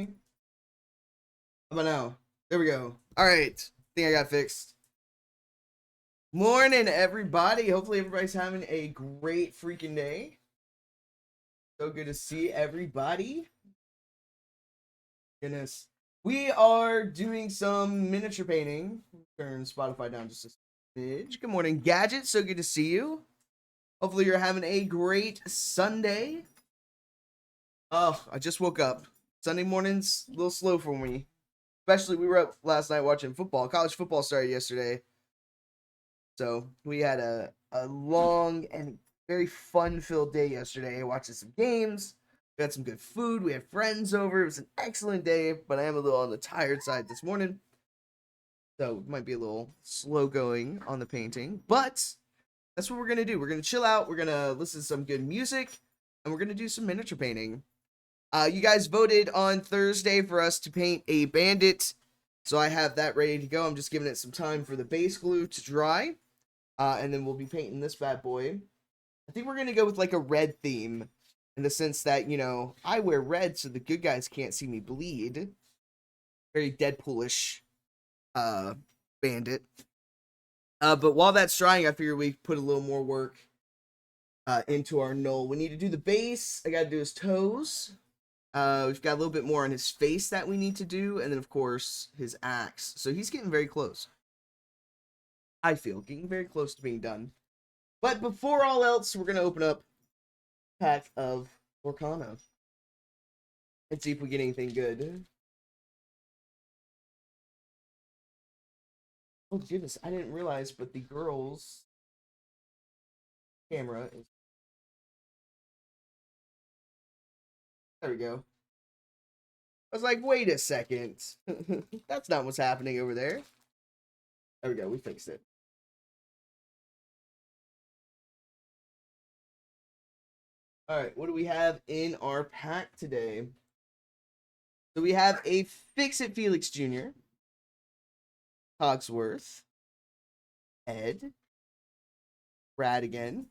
How about now? There we go. All right. Think I got fixed. Morning, everybody. Hopefully, everybody's having a great freaking day. So good to see everybody. Goodness. We are doing some miniature painting. Turn Spotify down just a smidge. Good morning, Gadget. So good to see you. Hopefully, you're having a great Sunday. Oh, I just woke up. Sunday morning's a little slow for me. Especially, we were up last night watching football. College football started yesterday. So we had a long and very fun-filled day yesterday. Watching some games. We had some good food. We had friends over. It was an excellent day, but I am a little on the tired side this morning. So it might be a little slow going on the painting. But that's what we're going to do. We're going to chill out. We're going to listen to some good music. And we're going to do some miniature painting. You guys voted on Thursday for us to paint a bandit. So I have that ready to go. I'm just giving it some time for the base glue to dry. And then we'll be painting this bad boy. I think we're going to go with like a red theme. In the sense that, you know, I wear red so the good guys can't see me bleed. Very Deadpoolish bandit. But while that's drying, I figure we put a little more work into our knoll. We need to do the base. I got to do his toes. We've got a little bit more on his face that we need to do. And then, of course, his axe. So he's getting very close. I feel getting very close to being done. But before all else, we're going to open up a pack of Lorcana and see if we get anything good. Oh, goodness. I didn't realize, but the girls' camera is... There we go. I was like, wait a second. That's not what's happening over there. There we go. We fixed it. All right. What do we have in our pack today? So we have a Fix-It Felix Jr., Cogsworth, Ed, Radigan,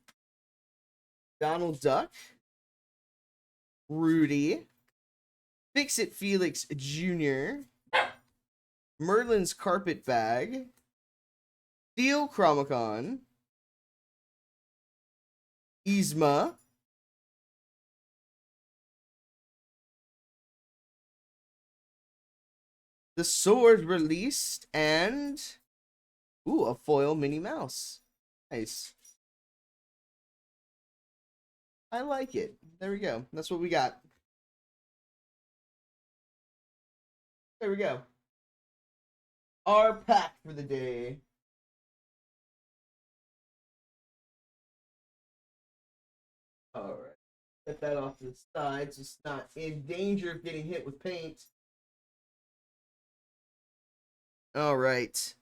Donald Duck, Rudy, Fix-It Felix Jr., Merlin's Carpet Bag, Steel Chromicon, Yzma, the Sword released, and ooh, a foil Minnie Mouse. Nice. I like it. There we go. That's what we got. There we go. Our pack for the day. All right. Set that off to the side so it's not in danger of getting hit with paint. All right.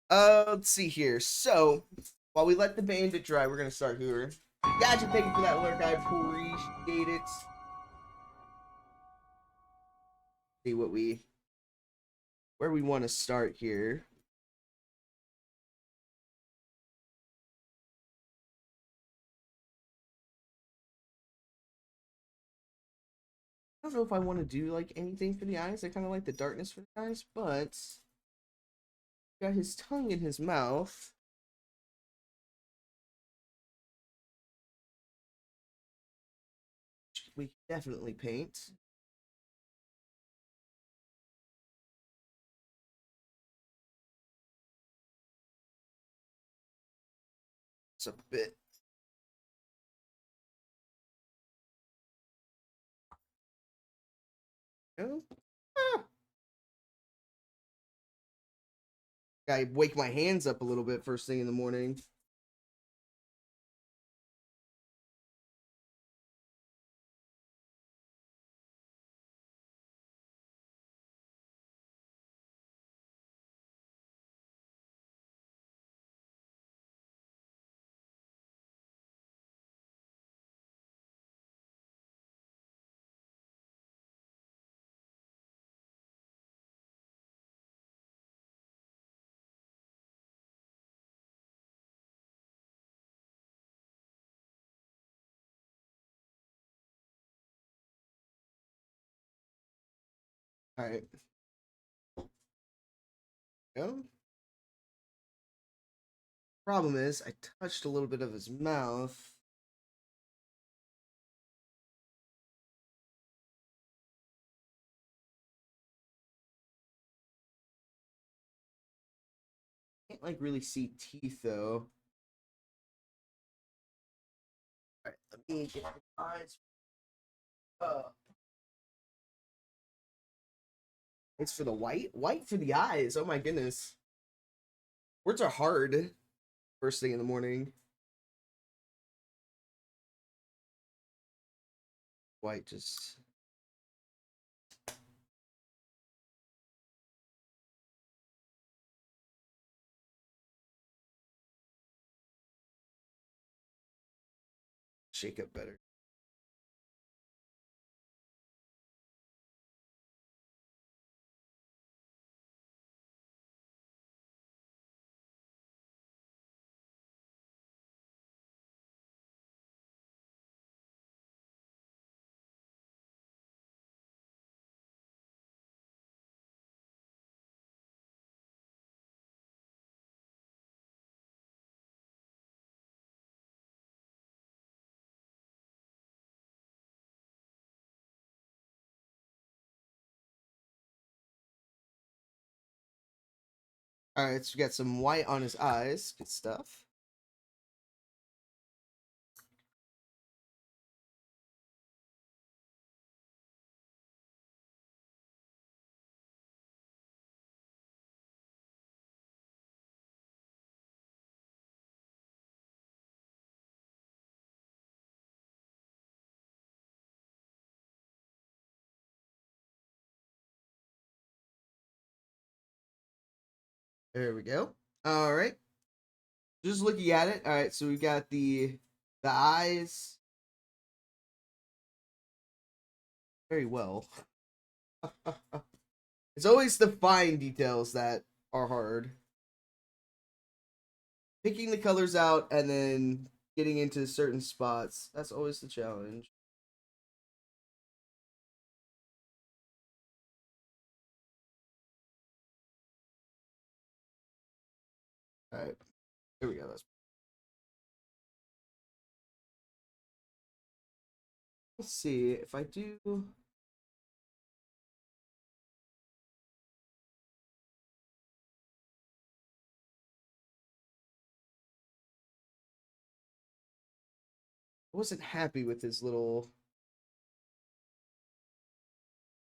Let's see here. So, while we let the bandit dry, we're gonna start here. Gotcha, thank you for that lurk. I appreciate it. See where we want to start here. I don't know if I want to do like anything for the eyes. I kind of like the darkness for the eyes, but got his tongue in his mouth. We definitely paint. It's a bit. Oh. Ah. Gotta wake my hands up a little bit first thing in the morning. All right. Go. Problem is, I touched a little bit of his mouth. Can't like really see teeth though. All right, let me get my eyes up. It's for the white for the eyes. Oh my goodness, words are hard. First thing in the morning, white just shake up better. All right, so we got some white on his eyes. Good stuff. There we go. All right. Just looking at it. All right, so we got the eyes very well. It's always the fine details that are hard. Picking the colors out and then getting into certain spots. That's always the challenge. All right. Here we go. Let's see if I do. I wasn't happy with his little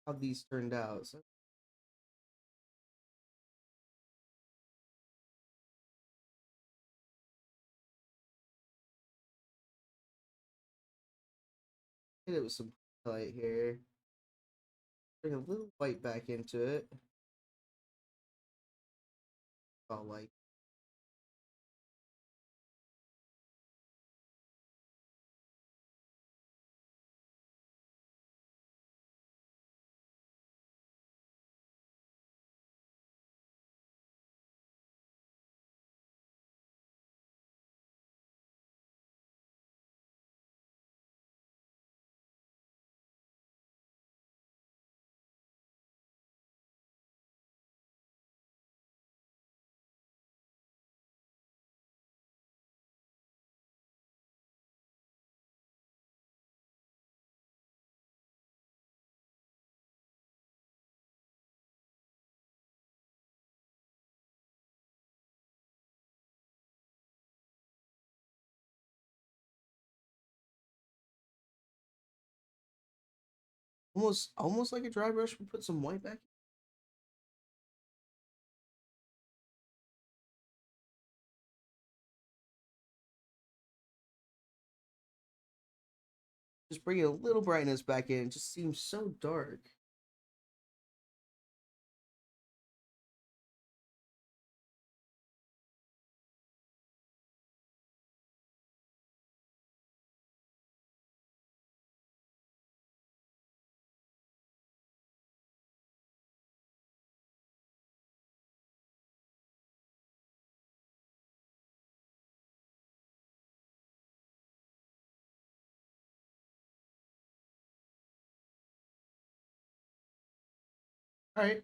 how these turned out. So hit it with some highlight here. Bring a little white back into it. All like almost like a dry brush. We put some white back. Just bring a little brightness back in. It just seems so dark. All right.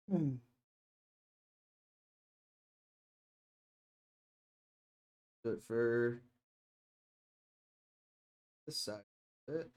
Hmm. Good for this side of it.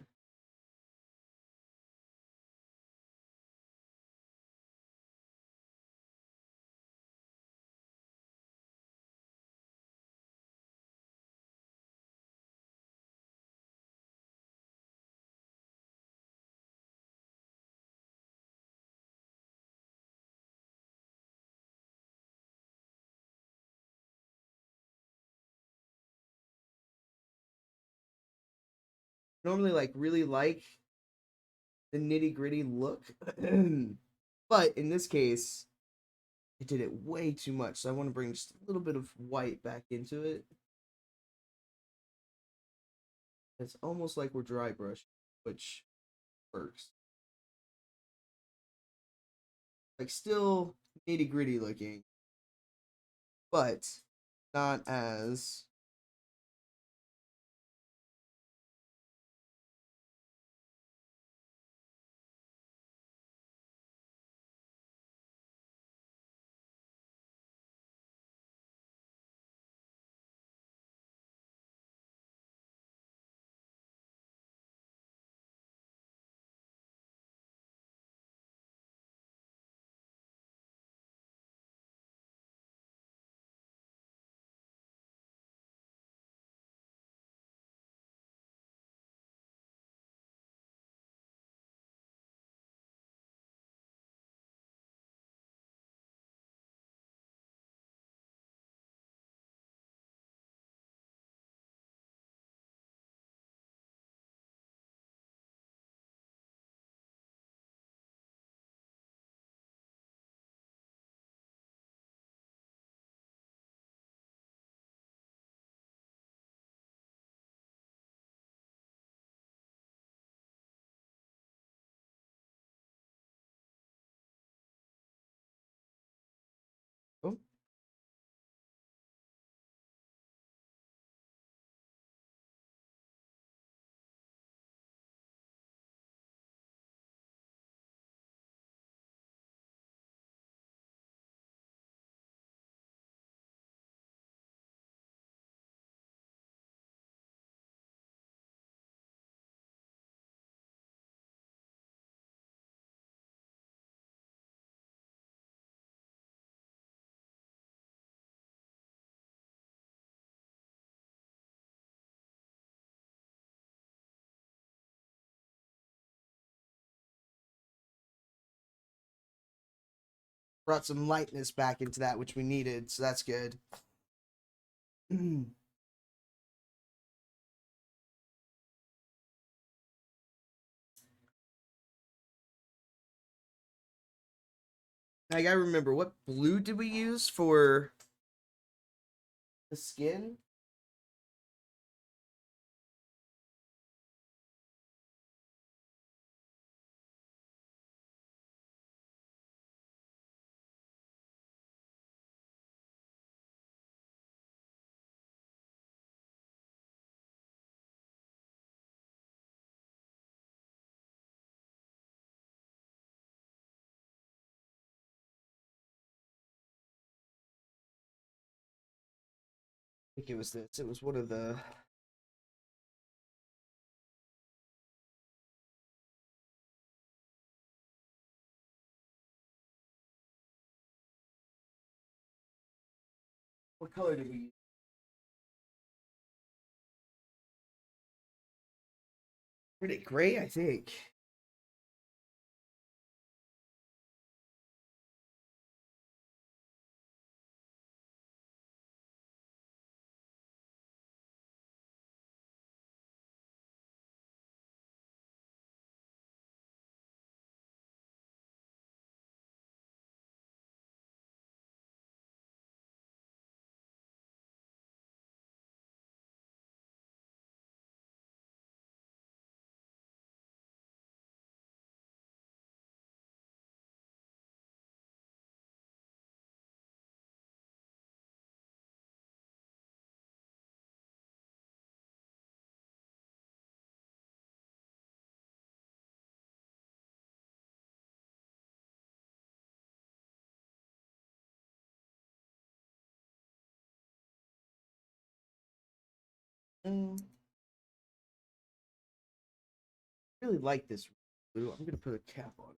Normally, like, really like the nitty gritty look, but in this case, it did it way too much. So I want to bring just a little bit of white back into it. It's almost like we're dry brush, which works. Like, still nitty gritty looking, but not as oh, brought some lightness back into that, which we needed. So that's good. I gotta remember, what blue did we use for the skin? I think it was this. It was one of the. What color did we use? Pretty gray, I think. Really like this blue. I'm gonna put a cap on it.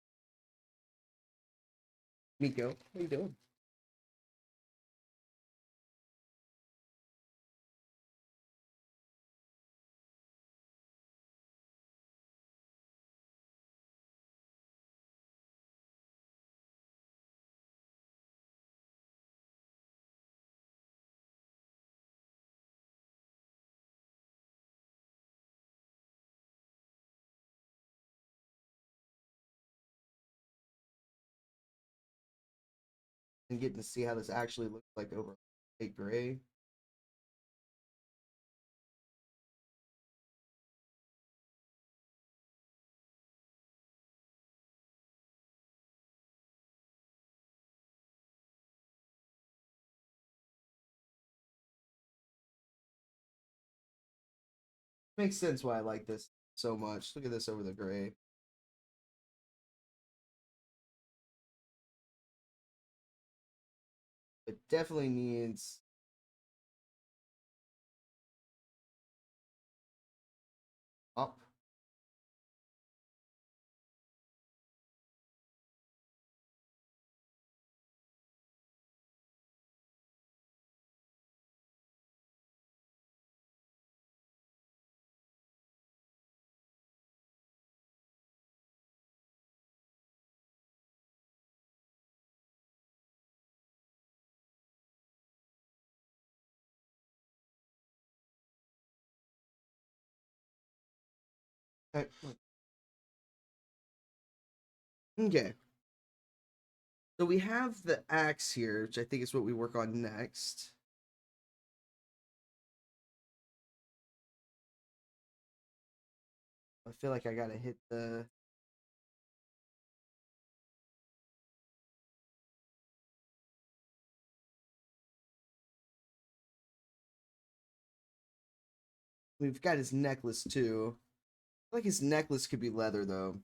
Nico, how you doing? And getting to see how this actually looks like over a gray. Makes sense why I like this so much. Look at this over the gray. It definitely needs up. Okay. So we have the axe here, which I think is what we work on next. I feel like I gotta hit the. We've got his necklace too. I feel like his necklace could be leather though.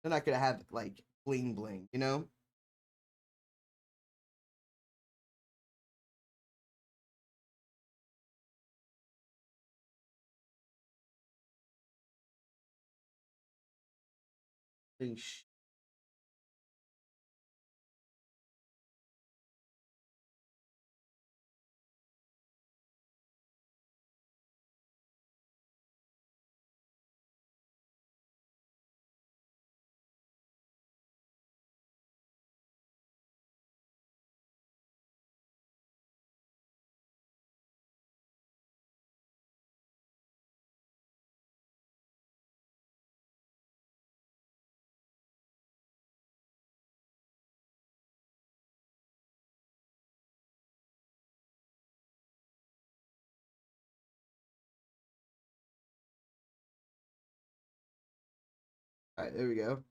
They're not gonna have like bling bling, you know? Eesh. All right, there we go.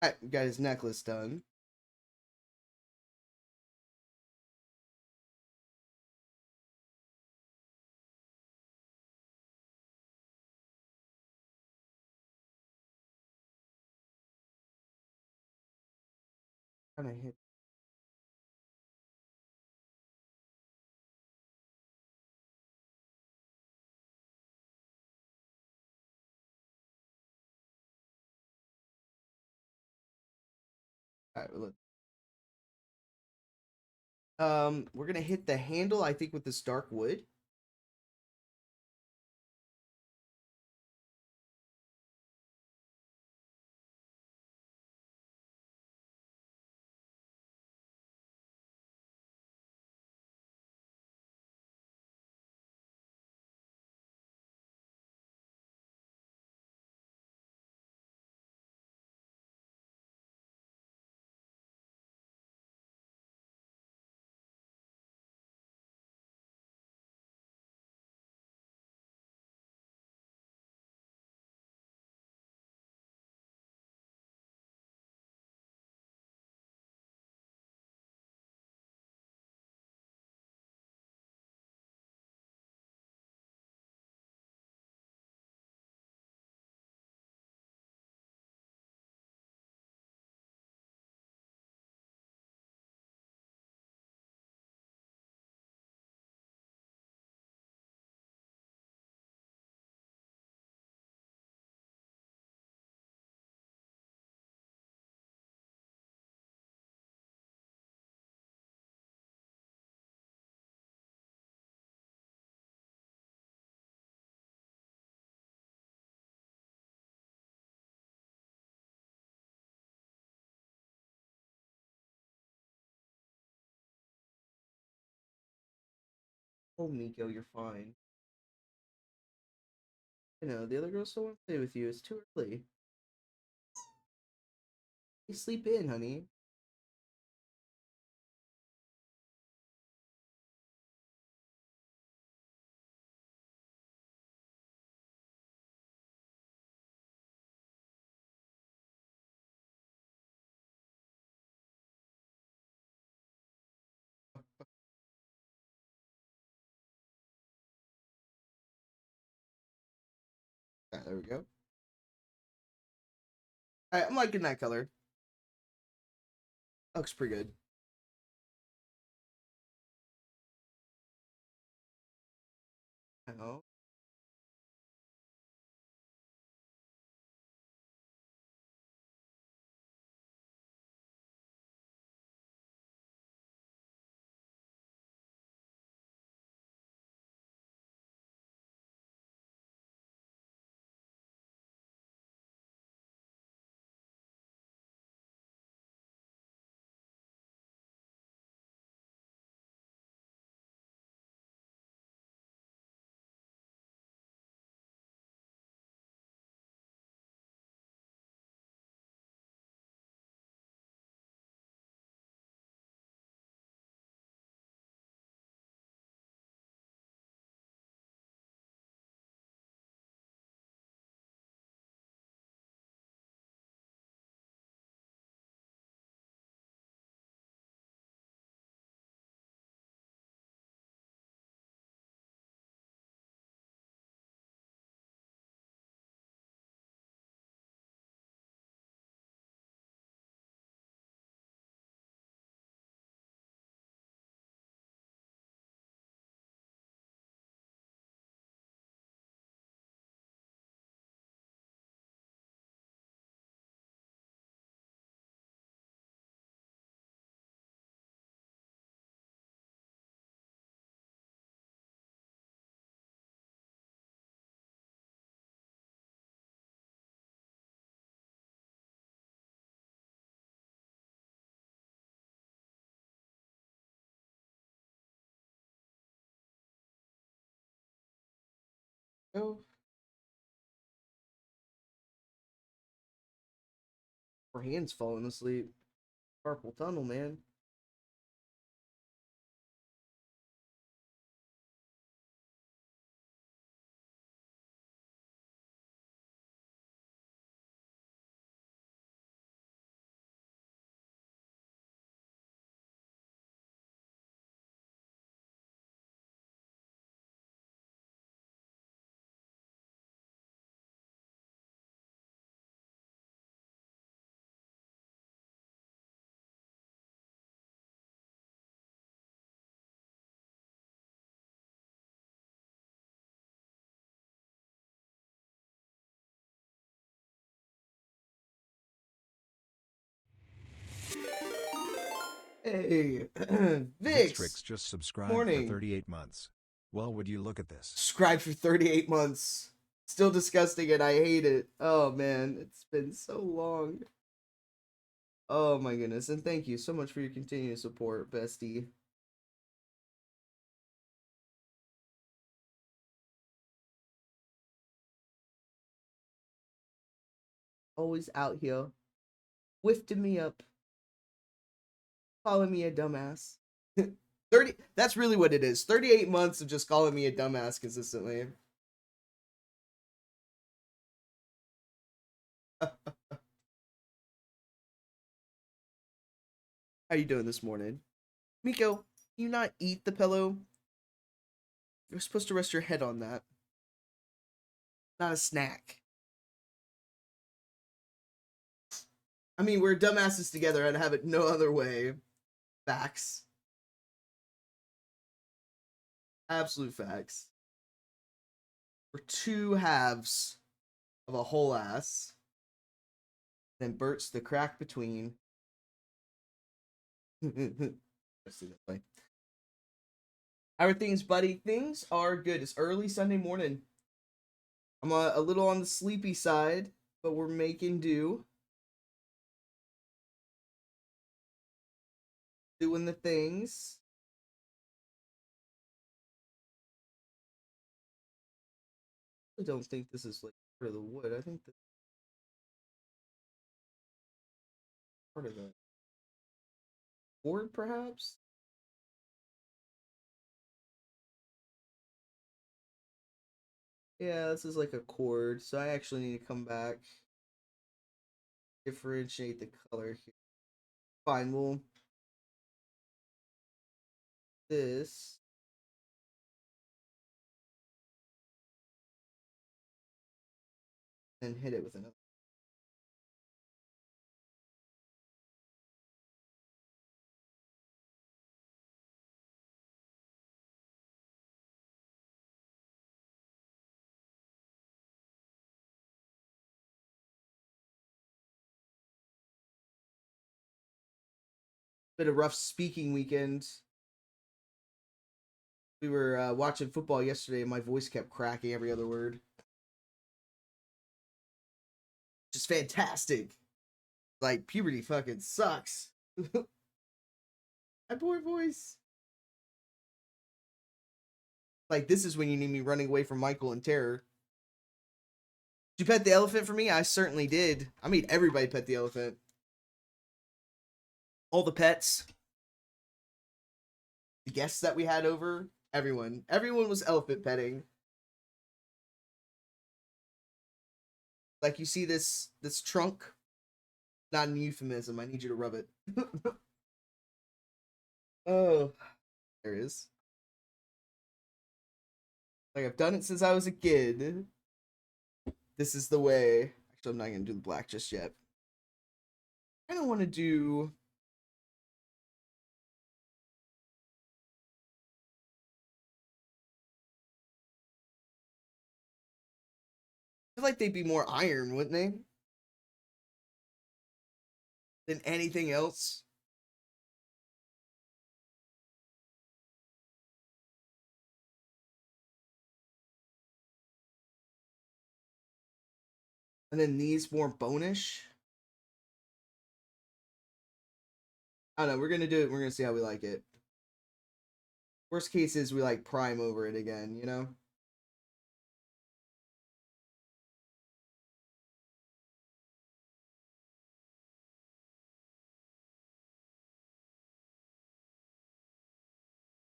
All right, we got his necklace done. Kind of hit. All right, look. We're gonna hit the handle, I think, with this dark wood. Oh, Miko, you're fine. You know, the other girls still want to play with you. It's too early. You sleep in, honey. Ah, there we go. Alright, I'm liking that color. Looks pretty good. Oh. Oh. Her hand's falling asleep. Carpal tunnel, man. Hey, Vix. Vixtrix just subscribed for Morning. 38 months. Well, would you look at this? Subscribed for 38 months. Still disgusting and I hate it. Oh man, it's been so long. Oh my goodness. And thank you so much for your continued support, bestie. Always out here, whiffing me up, calling me a dumbass. 30, that's really what it is. 38 months of just calling me a dumbass consistently. How you doing this morning? Miko, can you not eat the pillow? You're supposed to rest your head on that. Not a snack. I mean, we're dumbasses together. I'd have it no other way. Facts. Absolute facts. We're two halves of a whole ass. Then Bert's the crack between. Let's see that way. How are things, buddy? Things are good. It's early Sunday morning. I'm a little on the sleepy side, but we're making do. Doing the things. I don't think this is like part of the wood. I think this is part of the board, perhaps. Yeah, this is like a cord, so I actually need to come back, differentiate the color here. Fine, well, this and hit it with another. Bit of rough speaking weekend. We were watching football yesterday, and my voice kept cracking every other word. Just fantastic. Like puberty fucking sucks. My poor voice. Like this is when you need me running away from Michael in terror. Did you pet the elephant for me? I certainly did. I made everybody pet the elephant. All the pets. The guests that we had over. Everyone. Everyone was elephant petting. Like you see this trunk? Not an euphemism. I need you to rub it. Oh, there it is. Like I've done it since I was a kid. This is the way. Actually, I'm not gonna do the black just yet. I don't want to do. I feel like they'd be more iron, wouldn't they? Than anything else. And then these more bonish. I don't know. We're gonna do it. We're gonna see how we like it. Worst case is we like prime over it again, you know?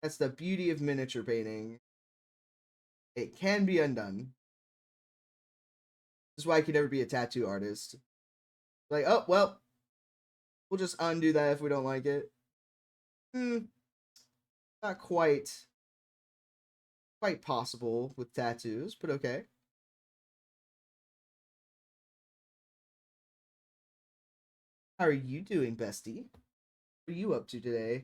That's the beauty of miniature painting. It can be undone. This is why I could never be a tattoo artist. Like, oh, well, we'll just undo that if we don't like it. Not quite possible with tattoos, but okay. How are you doing, bestie? What are you up to today?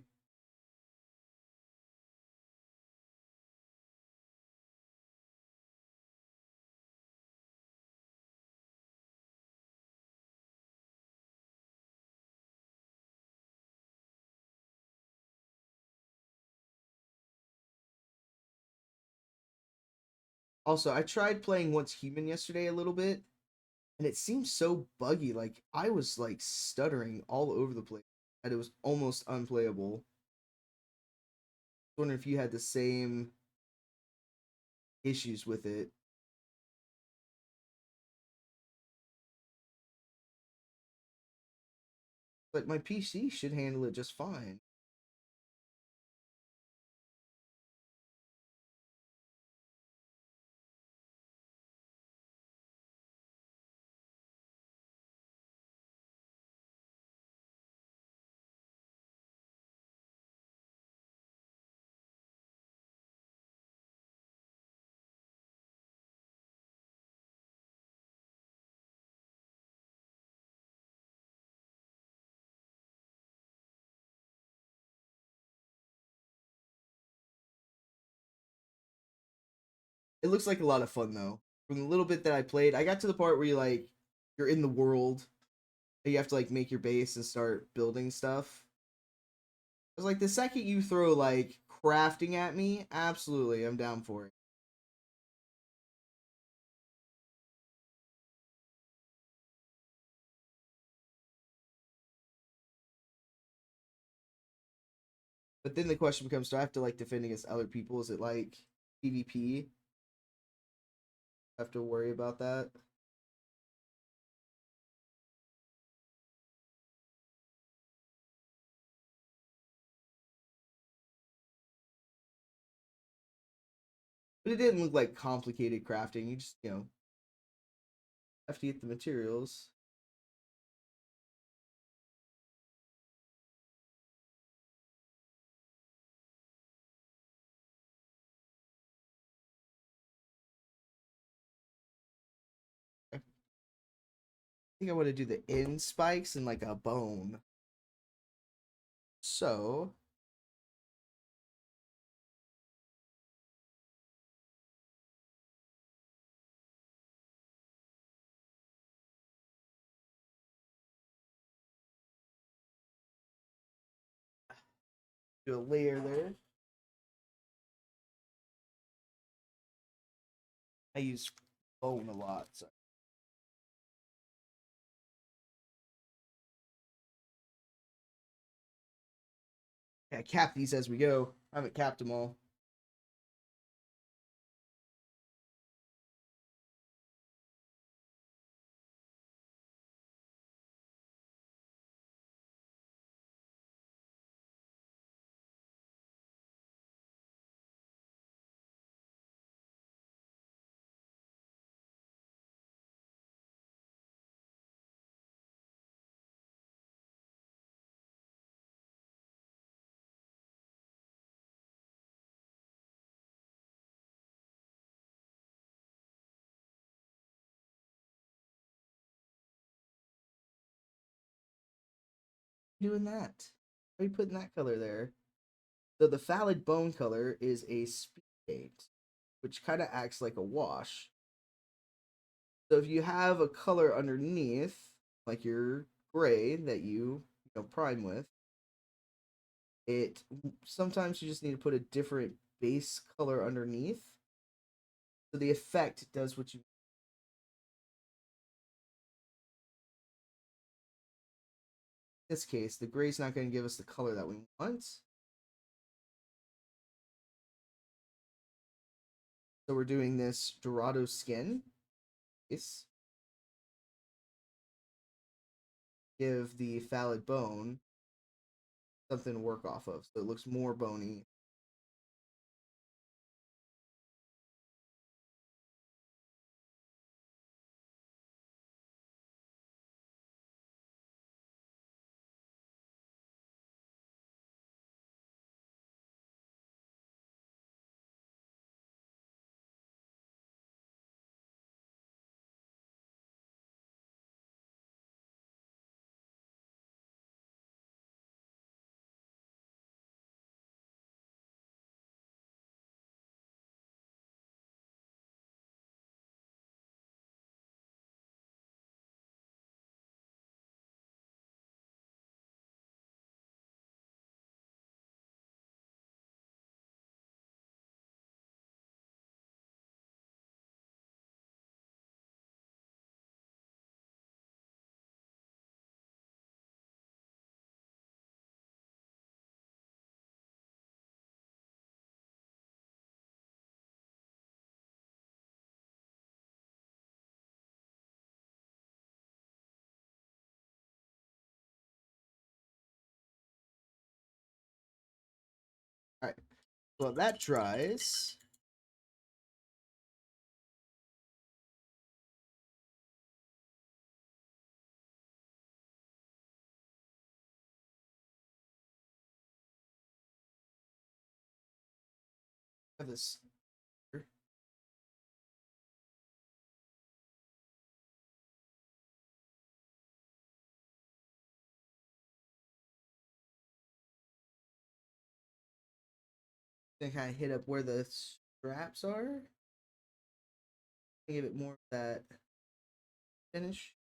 Also, I tried playing Once Human yesterday a little bit, and it seemed so buggy. Like I was like stuttering all over the place, and it was almost unplayable. I wonder if you had the same issues with it. But my PC should handle it just fine. It looks like a lot of fun though. From the little bit that I played, I got to the part where you're in the world, and you have to like make your base and start building stuff. I was like, the second you throw like crafting at me, absolutely, I'm down for it. But then the question becomes, do I have to like defend against other people? Is it like PvP? have to worry about that. But it didn't look like complicated crafting. You just, have to get the materials. I think I want to do the end spikes and like a bone. So do a layer there. I use bone a lot. So. Yeah, cap these as we go. I haven't capped them all. Doing that. Why are you putting that color there? So the phallic bone color is a speed paint, which kind of acts like a wash. So if you have a color underneath, like your gray that you prime with, it sometimes you just need to put a different base color underneath. So the effect does what you. In this case, the gray's not going to give us the color that we want. So we're doing this Dorado skin. Yes. Give the phallic bone something to work off of, so it looks more bony. All right. Well, that dries. I have this. Then kind of hit up where the straps are. Give it more of that finish.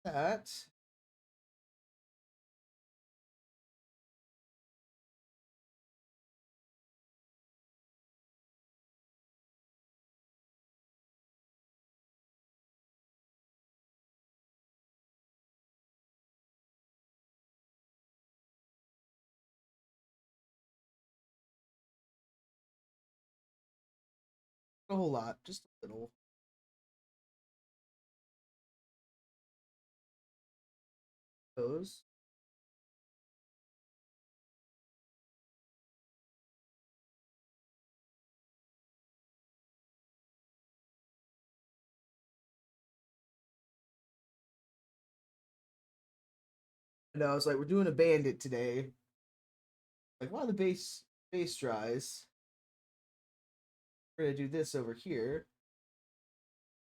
that. A whole lot, just a little. Those. And I was like, we're doing a bandit today. Like, while the base dries, we're gonna do this over here.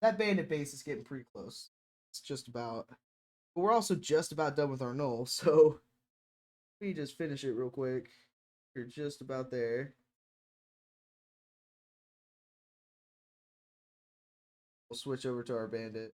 That bandit base is getting pretty close. It's just about. But we're also just about done with our null, so we just finish it real quick. We're just about there. We'll switch over to our bandit.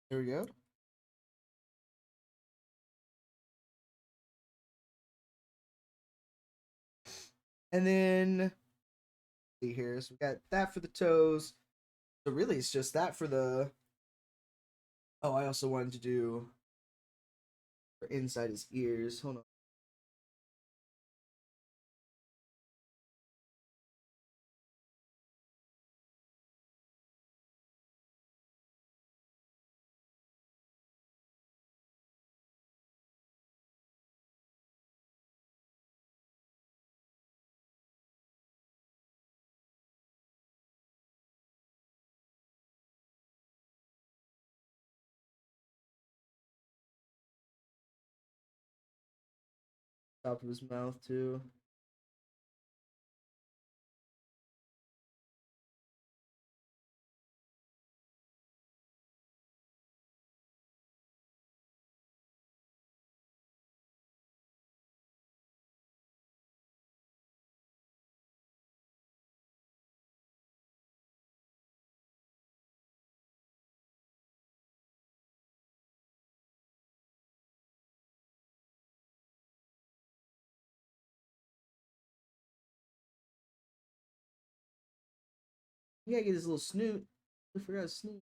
There we go. And then see here, so we got that for the toes. So really, it's just that for the. Oh, I also wanted to do for inside his ears. Hold on. Top of his mouth too. You gotta get his little snoot. I forgot his snoot.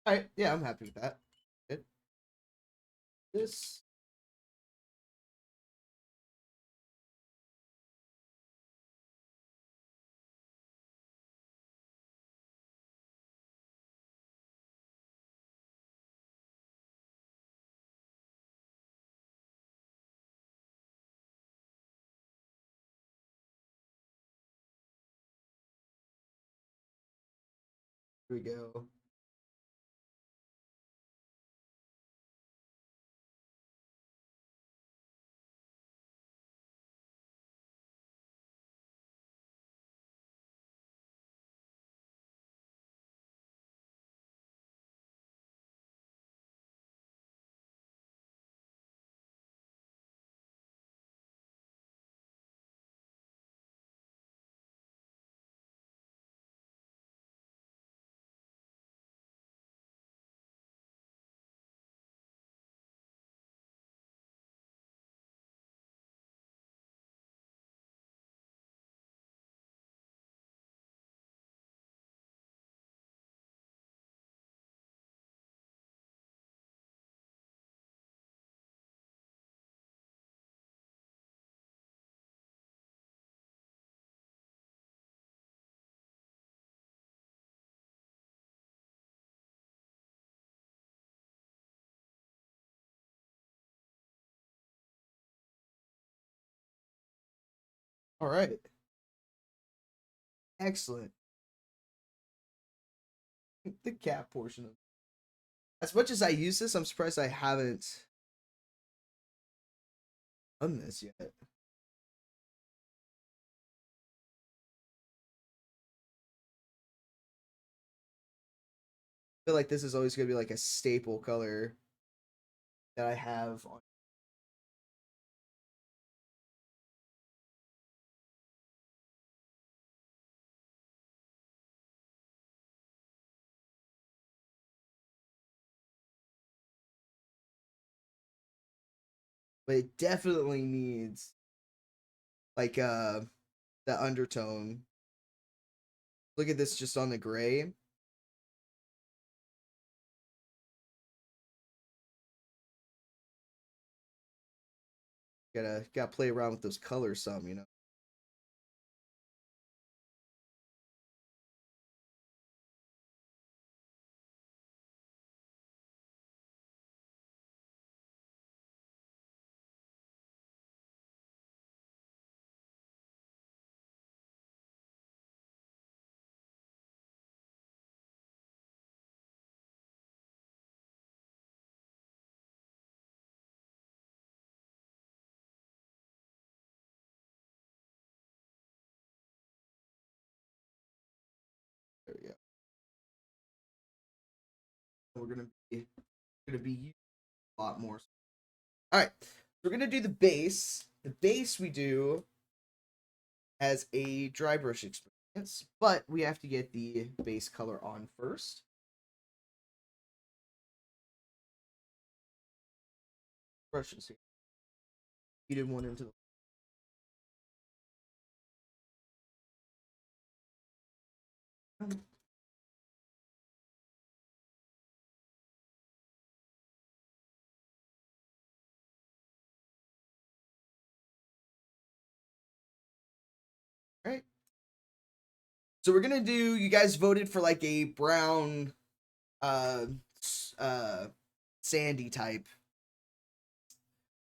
All right, yeah, I'm happy with that. Good. This. Here we go. All right. Excellent. The cap portion of as much as I use this, I'm surprised I haven't done this yet. I feel like this is always going to be like a staple color that I have on. But it definitely needs like the undertone. Look at this just on the gray. Gotta play around with those colors some, you know. There we go. We're gonna be a lot more. All right, we're gonna do the base. The base we do as a dry brush experience, but we have to get the base color on first. Brushes here. Heated one into the. All right. So we're gonna do. You guys voted for like a brown, uh, uh, sandy type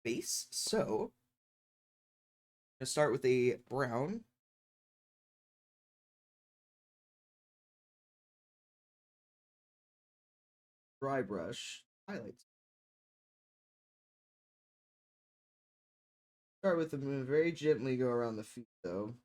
base. So I'm gonna start with a brown dry brush highlights. Start with the moon. Very gently go around the feet though.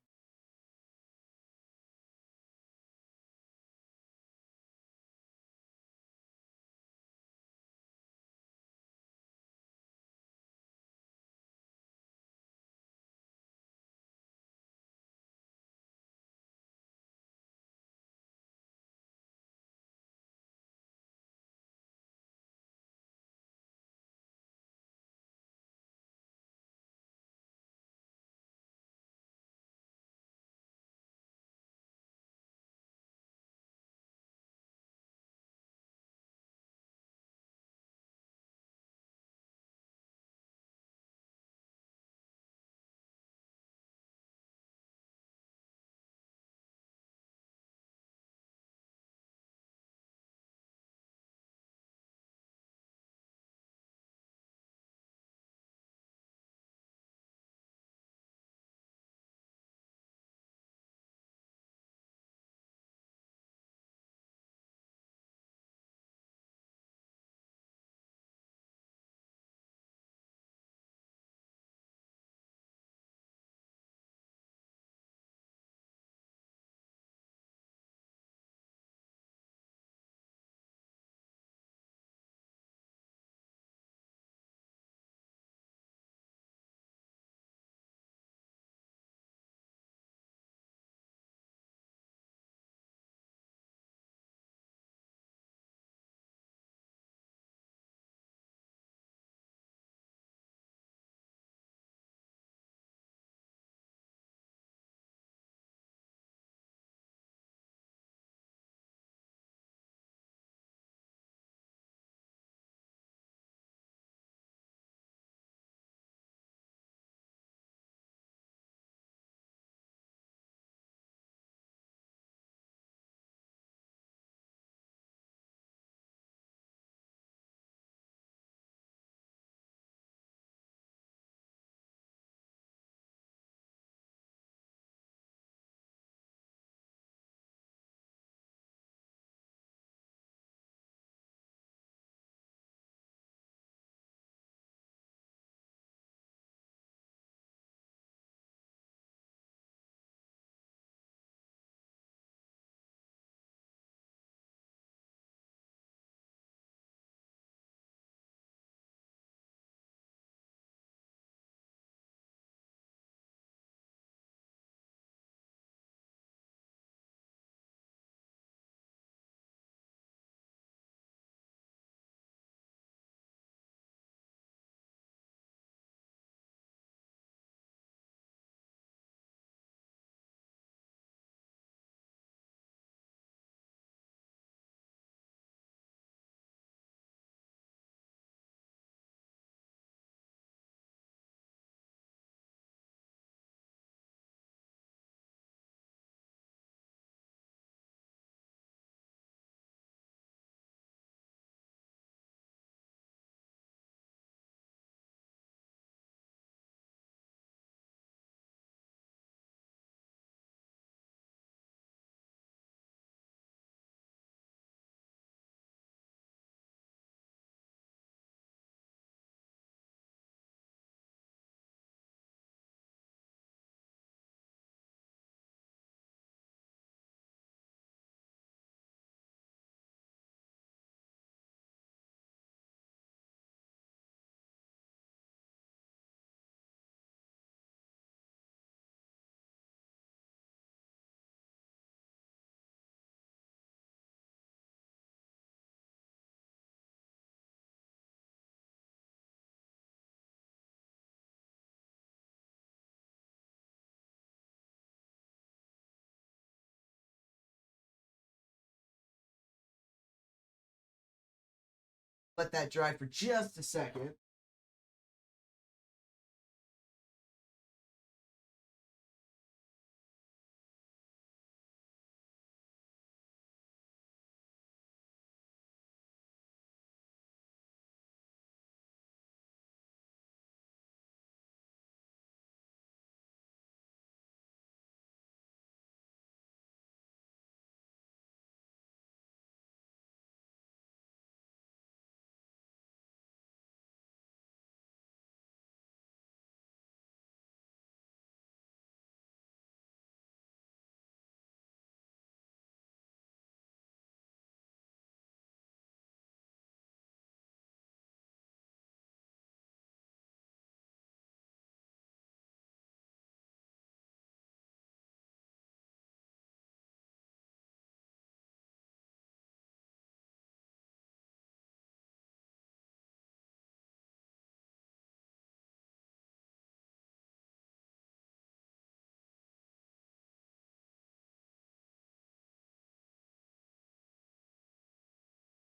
let that dry for just a second.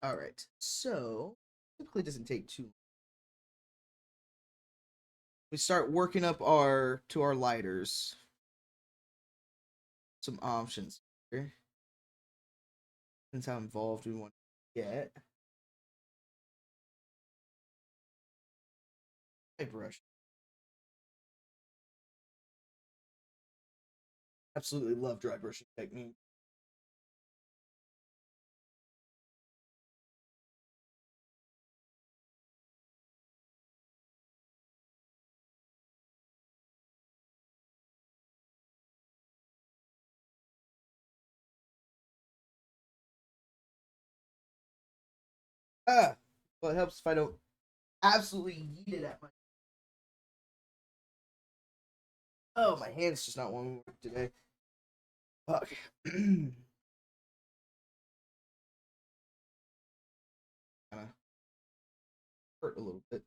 All right, so typically doesn't take too long. We start working up our lighters. Some options here. Depends how involved we want to get. I brush. Absolutely love dry brushing technique. Ah, well, it helps if I don't absolutely yeet it at my. Oh, my hand's just not wanting to work today. Fuck. Kinda hurt a little bit.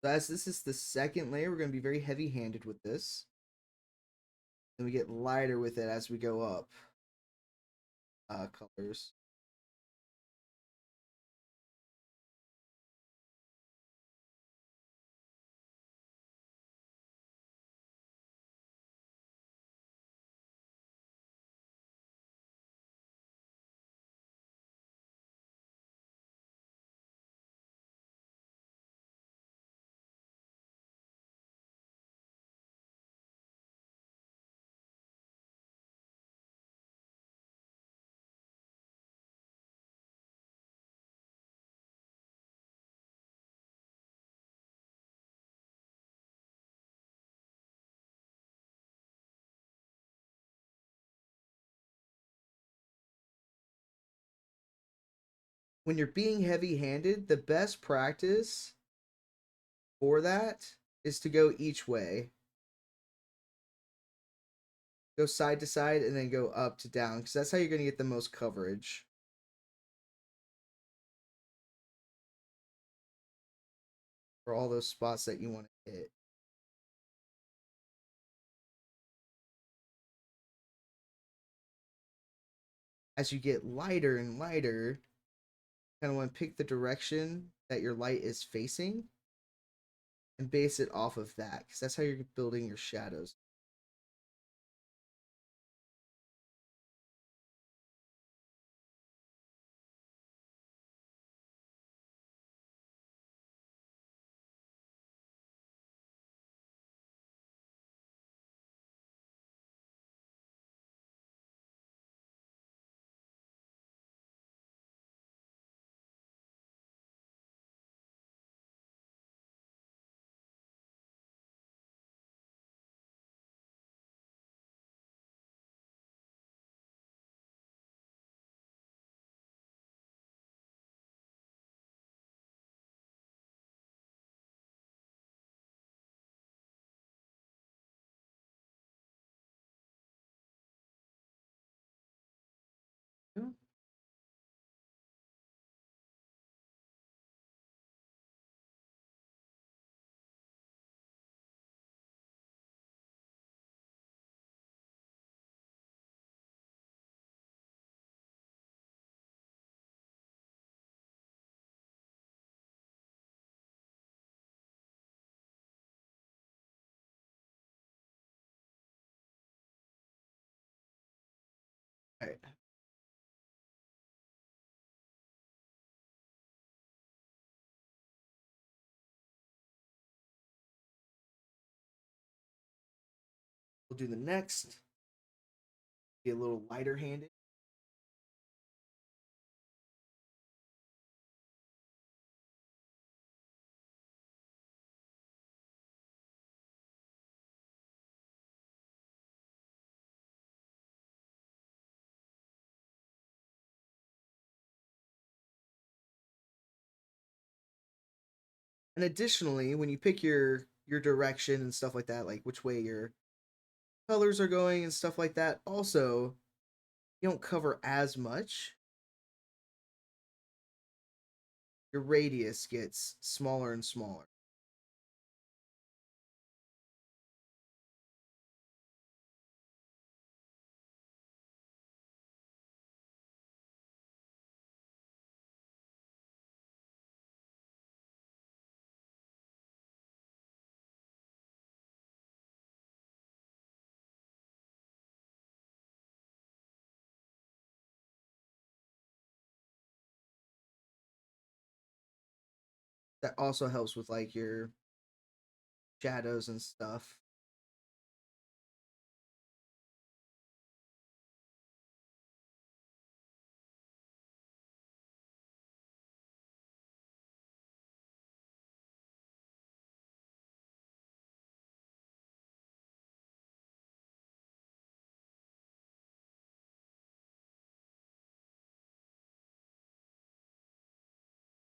So as this is the second layer, we're going to be very heavy-handed with this. And we get lighter with it as we go up. Colors. When you're being heavy-handed, the best practice for that is to go each way. Go side to side and then go up to down, because that's how you're going to get the most coverage. For all those spots that you want to hit. As you get lighter and lighter, kind of want to pick the direction that your light is facing and base it off of that, because that's how you're building your shadows. Right. We'll do the next. Be a little lighter handed. And additionally, when you pick your direction and stuff like that, like which way your colors are going and stuff like that, also you don't cover as much. Your radius gets smaller and smaller. That also helps with like your shadows and stuff.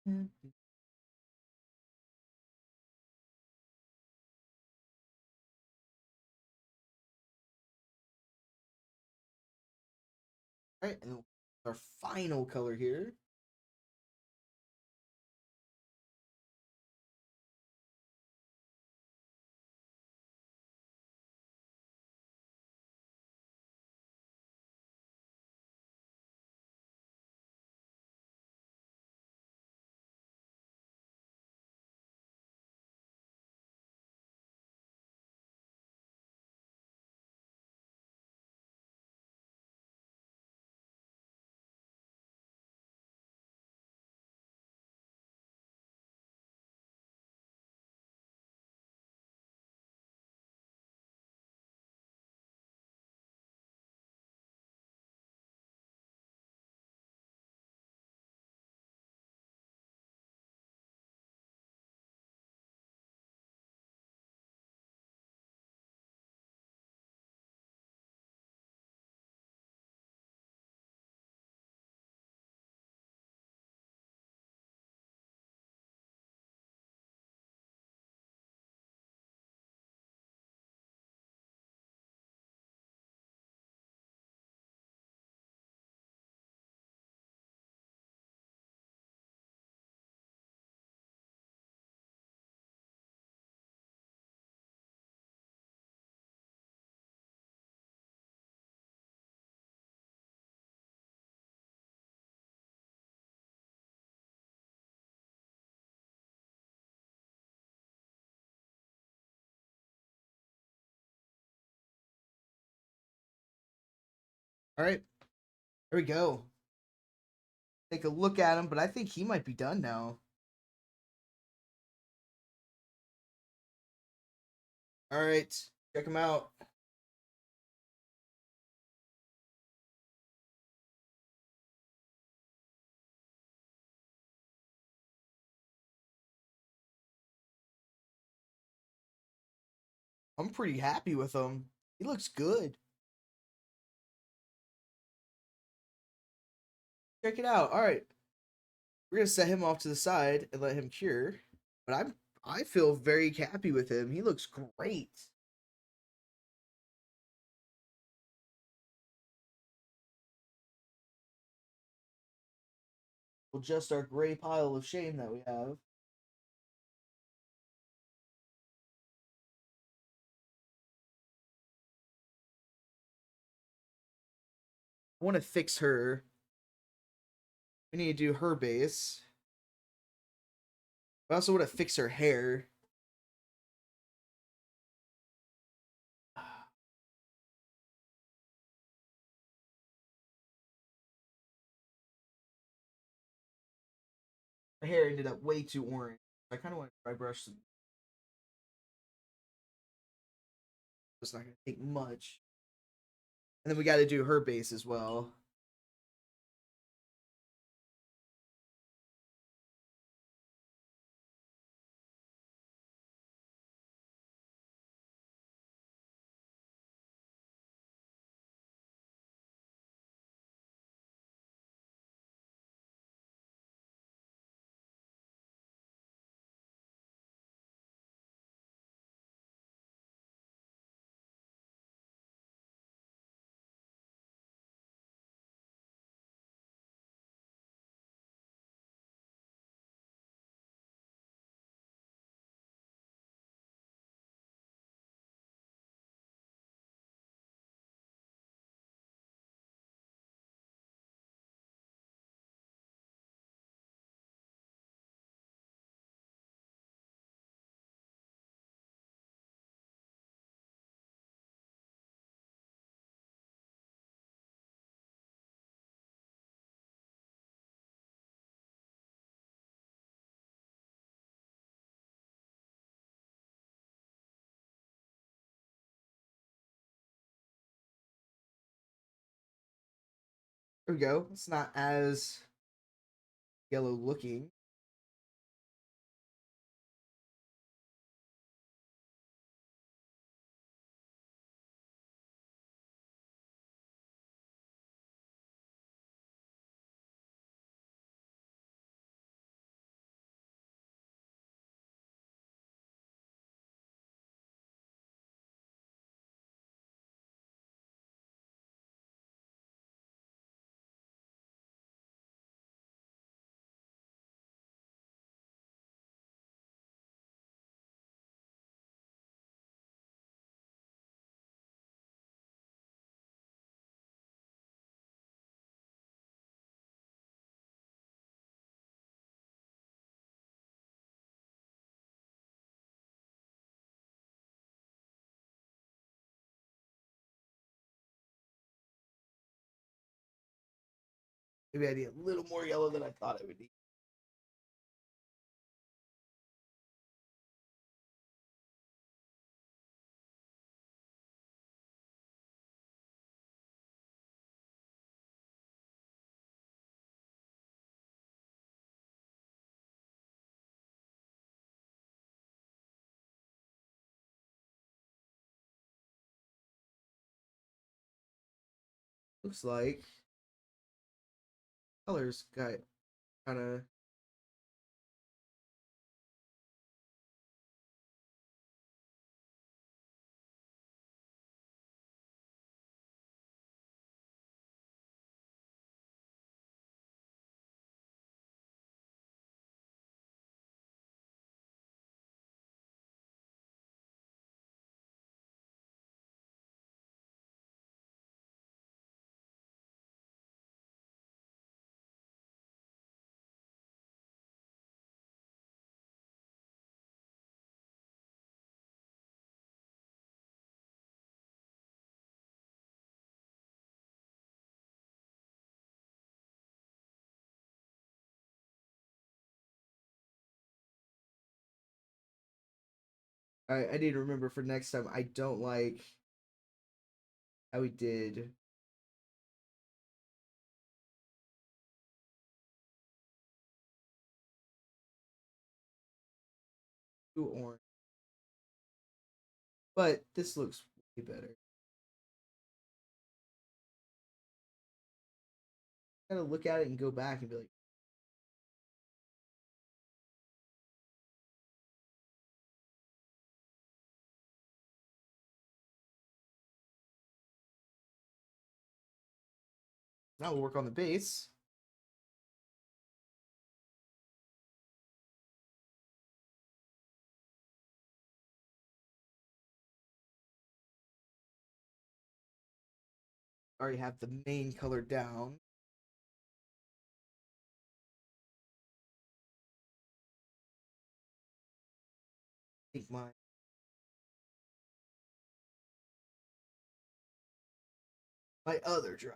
Mm-hmm. All right, and our final color here. All right, there we go. Take a look at him, but I think he might be done now. All right, check him out. I'm pretty happy with him. He looks good. Check it out. All right, we're gonna set him off to the side and let him cure. But I feel very happy with him. He looks great. Well, just our gray pile of shame that we have. I want to fix her. We need to do her base. I also want to fix her hair. Her hair ended up way too orange. I kind of want to dry brush some. It's not going to take much. And then we got to do her base as well. There we go. It's not as yellow looking. Maybe I need a little more yellow than I thought I would need. Looks like colors got kind of. I need to remember for next time. I don't like how we did. Too orange. But this looks way better. Gotta look at it and go back and be like, now we'll work on the base. Already have the main color down. I think my other dry.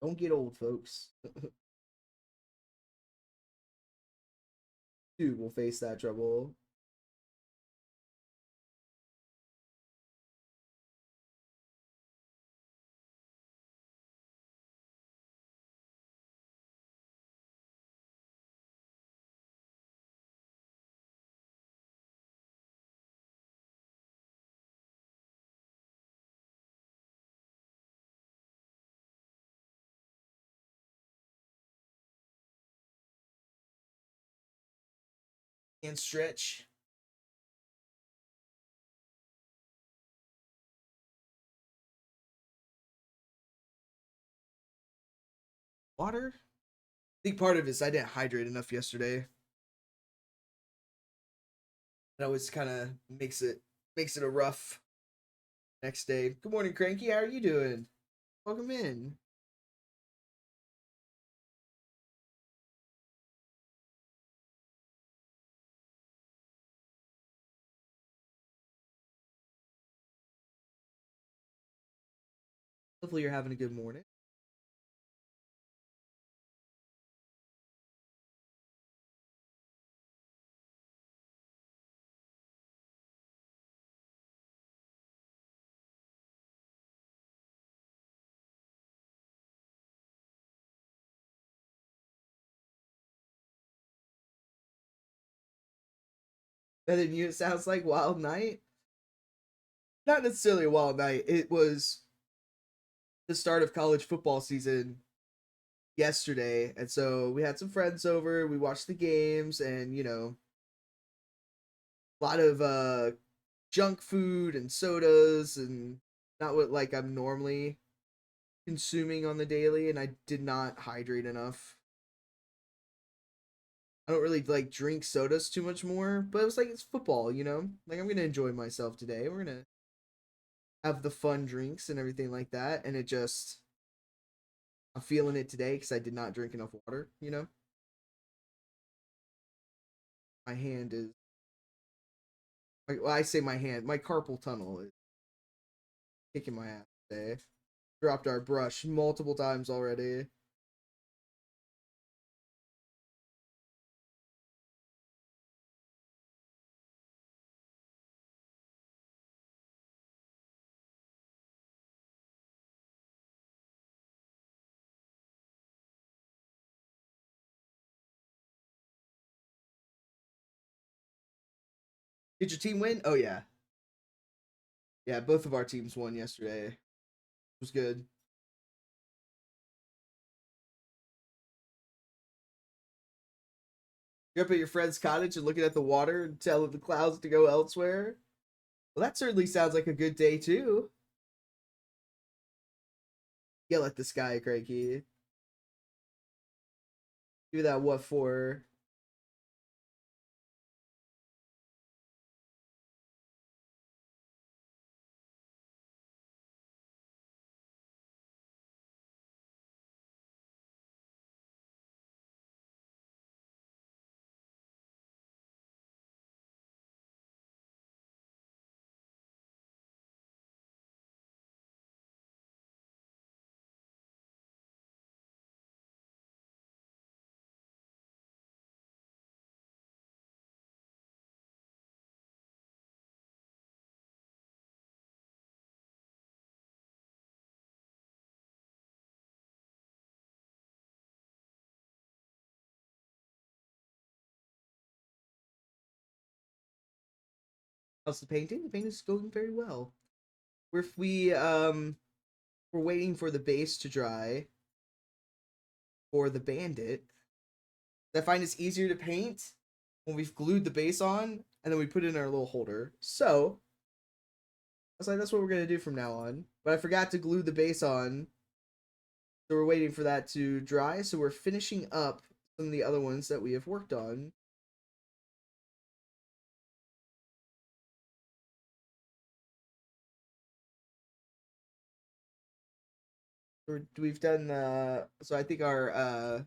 Don't get old, folks. Dude will face that trouble. And stretch. Water? I think part of it is I didn't hydrate enough yesterday. That always kind of makes it a rough next day. Good morning, Cranky. How are you doing? Welcome in. Hopefully you're having a good morning. Better than you, it sounds like Wild Night. Not necessarily a wild night. It was the start of college football season yesterday, and so we had some friends over. We watched the games, and a lot of junk food and sodas, and not what like I'm normally consuming on the daily. And I did not hydrate enough. I don't really like drink sodas too much more, but it was like it's football, Like I'm gonna enjoy myself today. We're gonna have the fun drinks and everything like that, and I'm feeling it today because I did not drink enough water. My hand is, well, I say my hand, my carpal tunnel is kicking my ass today. Dropped our brush multiple times already. Did your team win? Oh yeah, yeah. Both of our teams won yesterday. It was good. You're up at your friend's cottage and looking at the water and telling the clouds to go elsewhere. Well, that certainly sounds like a good day too. Yell at the sky, Cranky. Do that what for? How's the painting? The painting's going very well. We're waiting for the base to dry for the bandit. I find it's easier to paint when we've glued the base on and then we put it in our little holder. So I was like, that's what we're gonna do from now on. But I forgot to glue the base on, so we're waiting for that to dry. So we're finishing up some of the other ones that we have worked on. We've done so I think our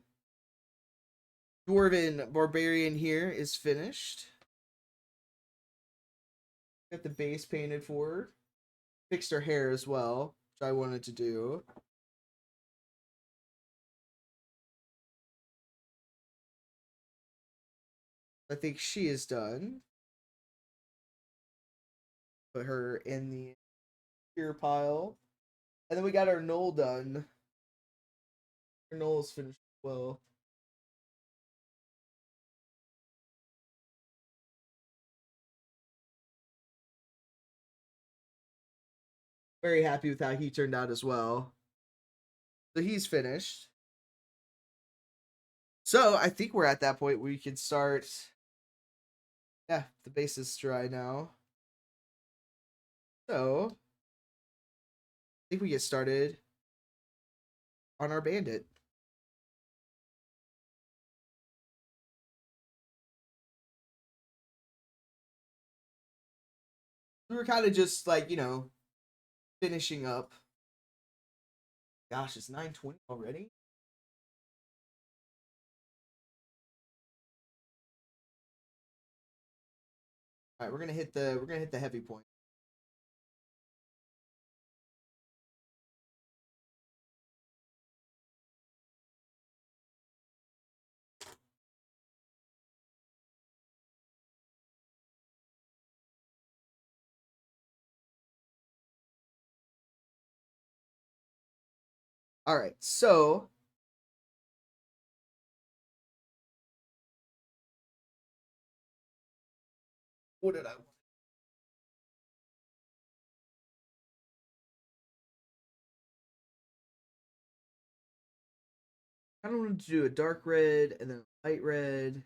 dwarven barbarian here is finished. Got the base painted for her. Fixed her hair as well, which I wanted to do. I think she is done. Put her in the here pile. And then we got our Knoll done. Our Knoll's finished well. Very happy with how he turned out as well. So he's finished. So I think we're at that point where we can start. Yeah, the base is dry now. So I think we get started on our bandit. We were kind of just like, finishing up. Gosh, it's 9:20 already. All right, we're gonna hit the heavy point. All right, so what did I want? I don't want to do a dark red and then a light red.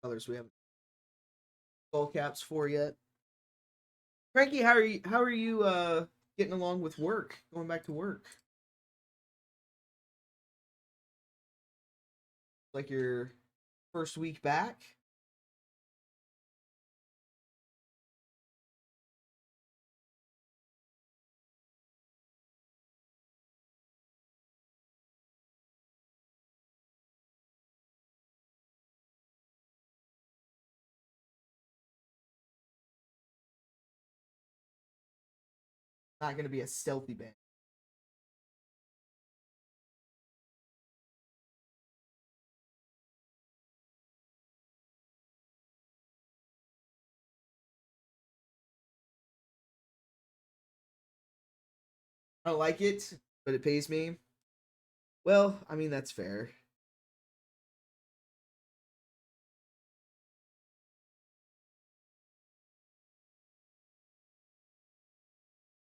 Colors we haven't skull caps for yet. Frankie, how are you getting along with work? Going back to work? Like your first week back? Not gonna be a stealthy band. I don't like it, but it pays me. Well, I mean that's fair.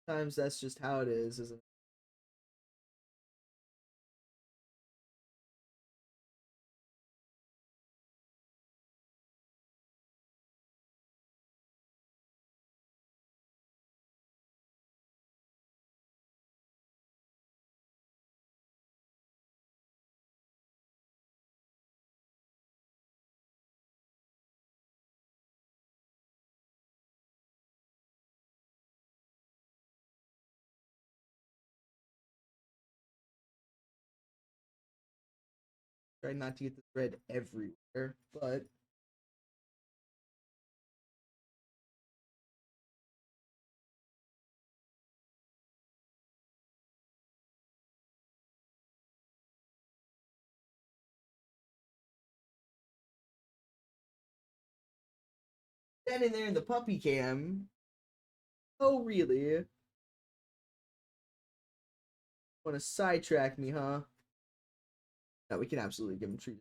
Sometimes that's just how it is, isn't it? Try not to get the thread everywhere, but standing there in the puppy cam. Oh, really? Want to sidetrack me, huh? No, we can absolutely give him treat.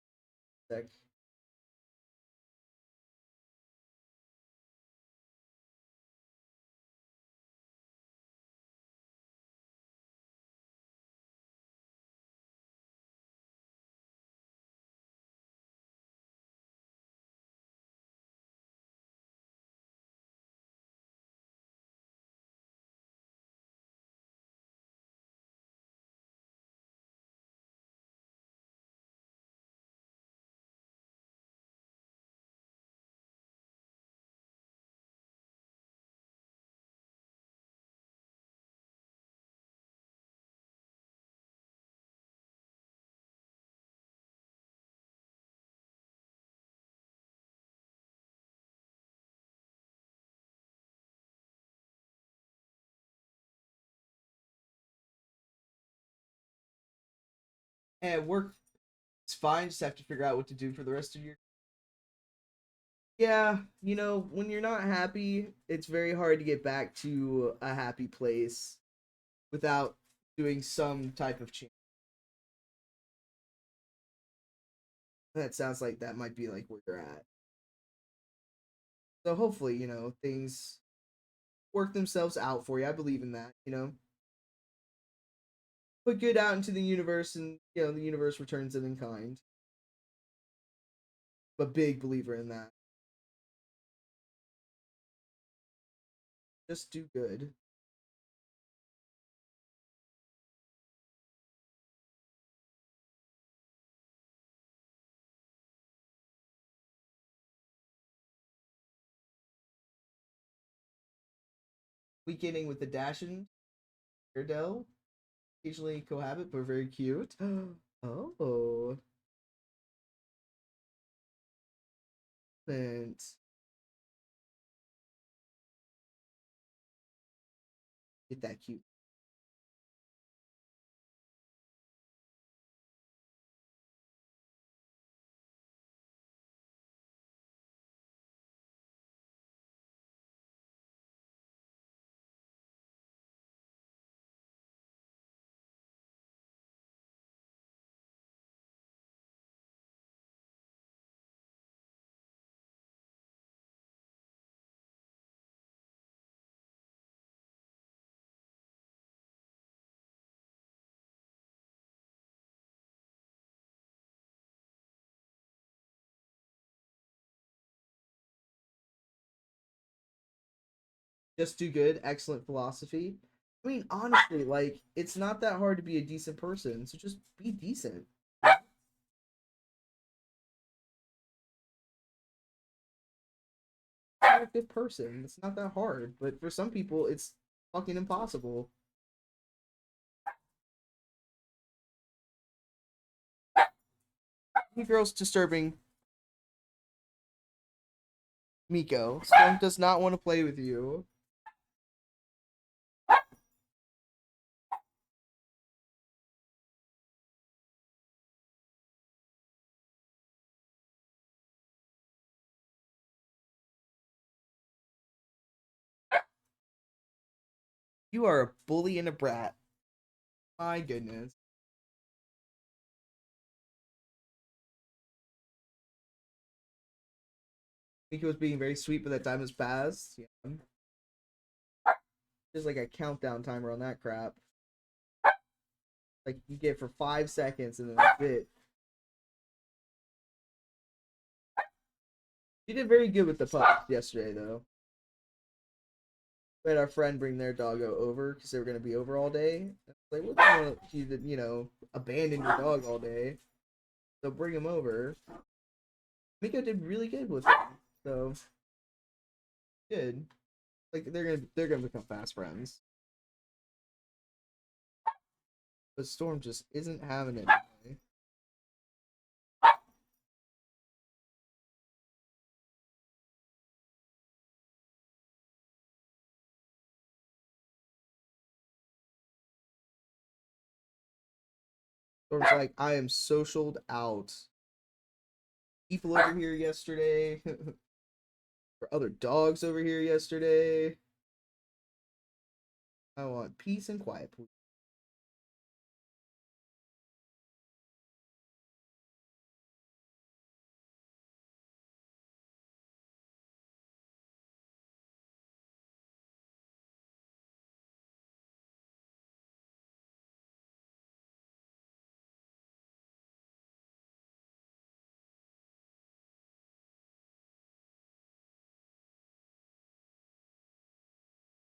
Sec. And work, it's fine. Just have to figure out what to do for the rest of your. Yeah, when you're not happy, it's very hard to get back to a happy place without doing some type of change. That sounds like that might be like where you're at. So hopefully, things work themselves out for you. I believe in that. Put good out into the universe and, the universe returns it in kind. But big believer in that. Just do good. Weekending with the Dashin, Airdell, occasionally cohabit, but very cute. Oh, and get that cute. Just do good. Excellent philosophy. I mean, honestly, like, it's not that hard to be a decent person, so just be decent. Be a good person. It's not that hard, but for some people, it's fucking impossible. The girl's disturbing Miko. Storm does not want to play with you. You are a bully and a brat. My goodness. Miko was being very sweet, but that time has passed. Yeah. There's like a countdown timer on that crap. Like, you get it for 5 seconds and then that's it. She did very good with the pups yesterday, though. We had our friend bring their doggo over because they were going to be over all day. Like, what the you did, abandon your dog all day. So bring him over. Miko did really good with it. So good. Like, they're gonna become fast friends. But Storm just isn't having it today. Storm's like, I am socialed out. People over here yesterday. For other dogs over here yesterday. I want peace and quiet, please.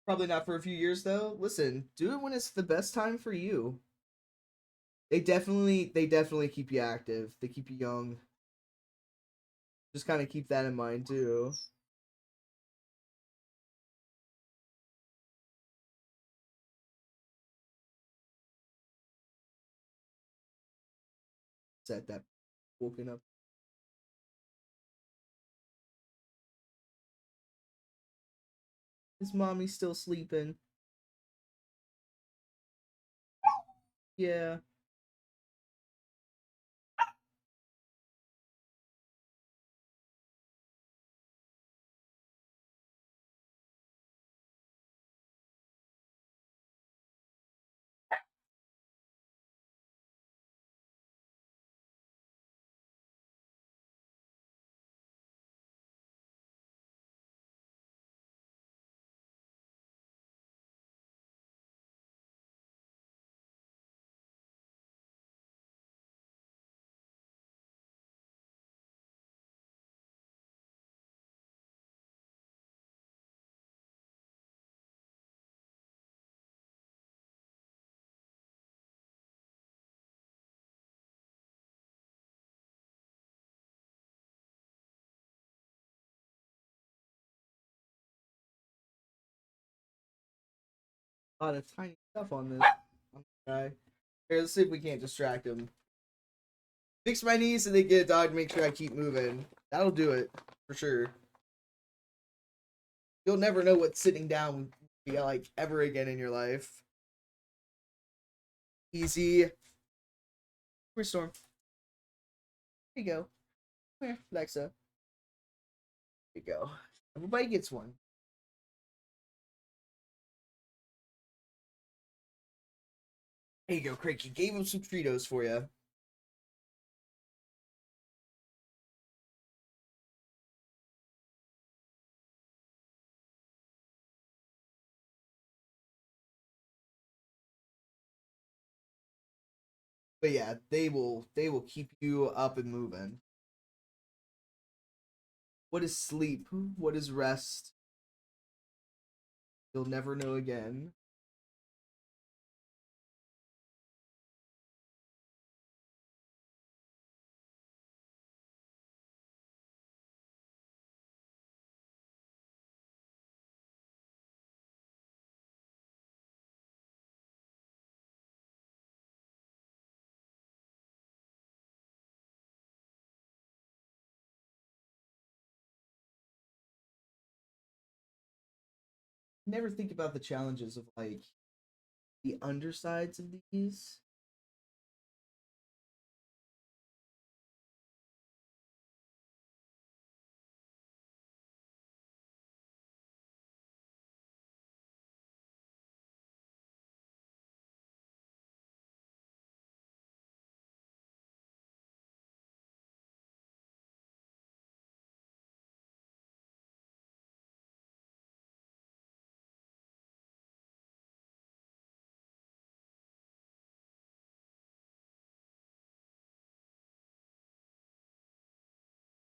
Probably not for a few years though. Listen, do it when it's the best time for you. They definitely keep you active. They keep you young. Just kind of keep that in mind too. Set that woken up. His mommy's still sleeping. Yeah. A lot of tiny stuff on this guy. Here, let's see if we can't distract him. Fix my knees and then get a dog to make sure I keep moving. That'll do it, for sure. You'll never know what sitting down will be like ever again in your life. Easy. Restore. Here you go. Come here, Alexa. Here you go. Everybody gets one. There you go, Craig. He gave him some Cheetos for you. But yeah, they will keep you up and moving. What is sleep? What is rest? You'll never know again. Never think about the challenges of like the undersides of these.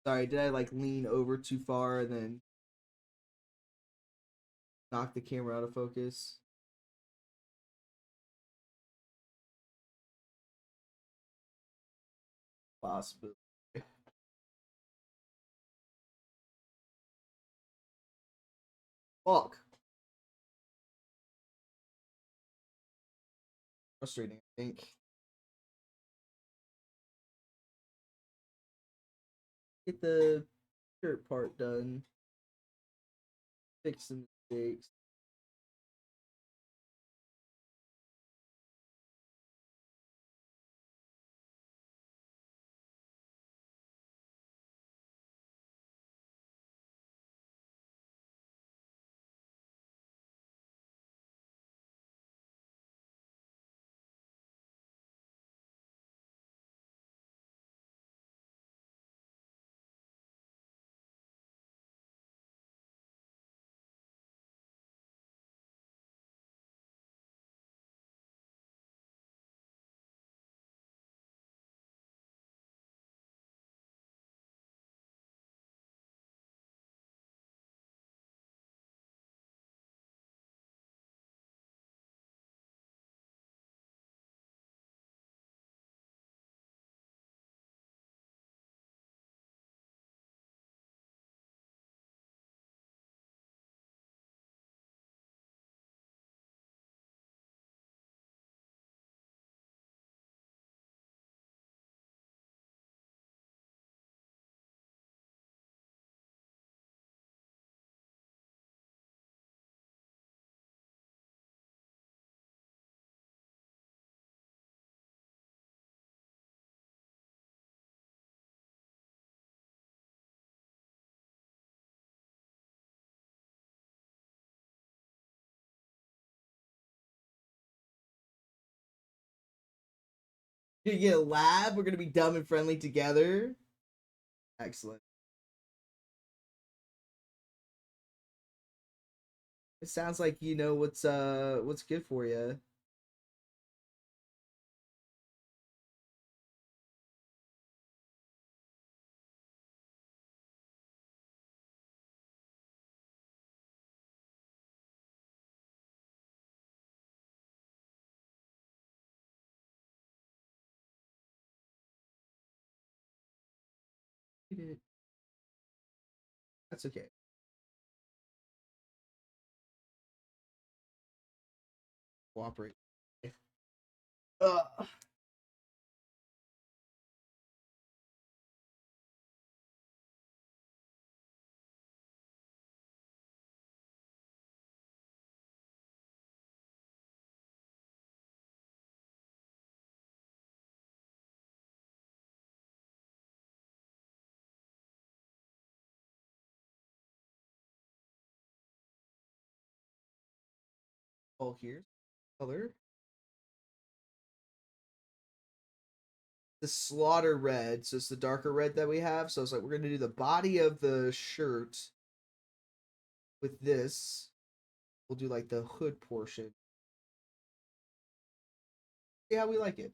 Sorry, did I like lean over too far and then knock the camera out of focus? Possible. Fuck. Frustrating, I think. Get the shirt part done. Fix some mistakes. Gonna get a lab. We're gonna be dumb and friendly together. Excellent. It sounds like you know what's good for you. That's okay. cooperate. Oh, here's color. The slaughter red, so it's the darker red that we have. So it's like we're gonna do the body of the shirt with this. We'll do like the hood portion. See how we like it.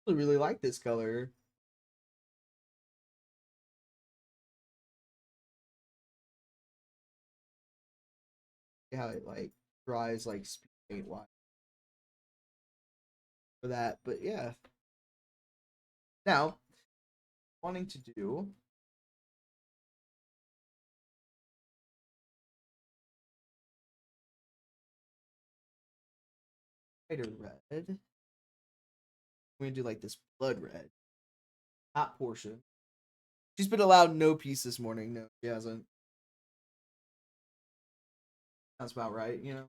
I really like this color. See how it like dries like speed paint wise for that. But yeah. Now, wanting to do lighter red. We're gonna do like this blood red. Top portion. She's been allowed no peace this morning. No, she hasn't. That's about right, you know.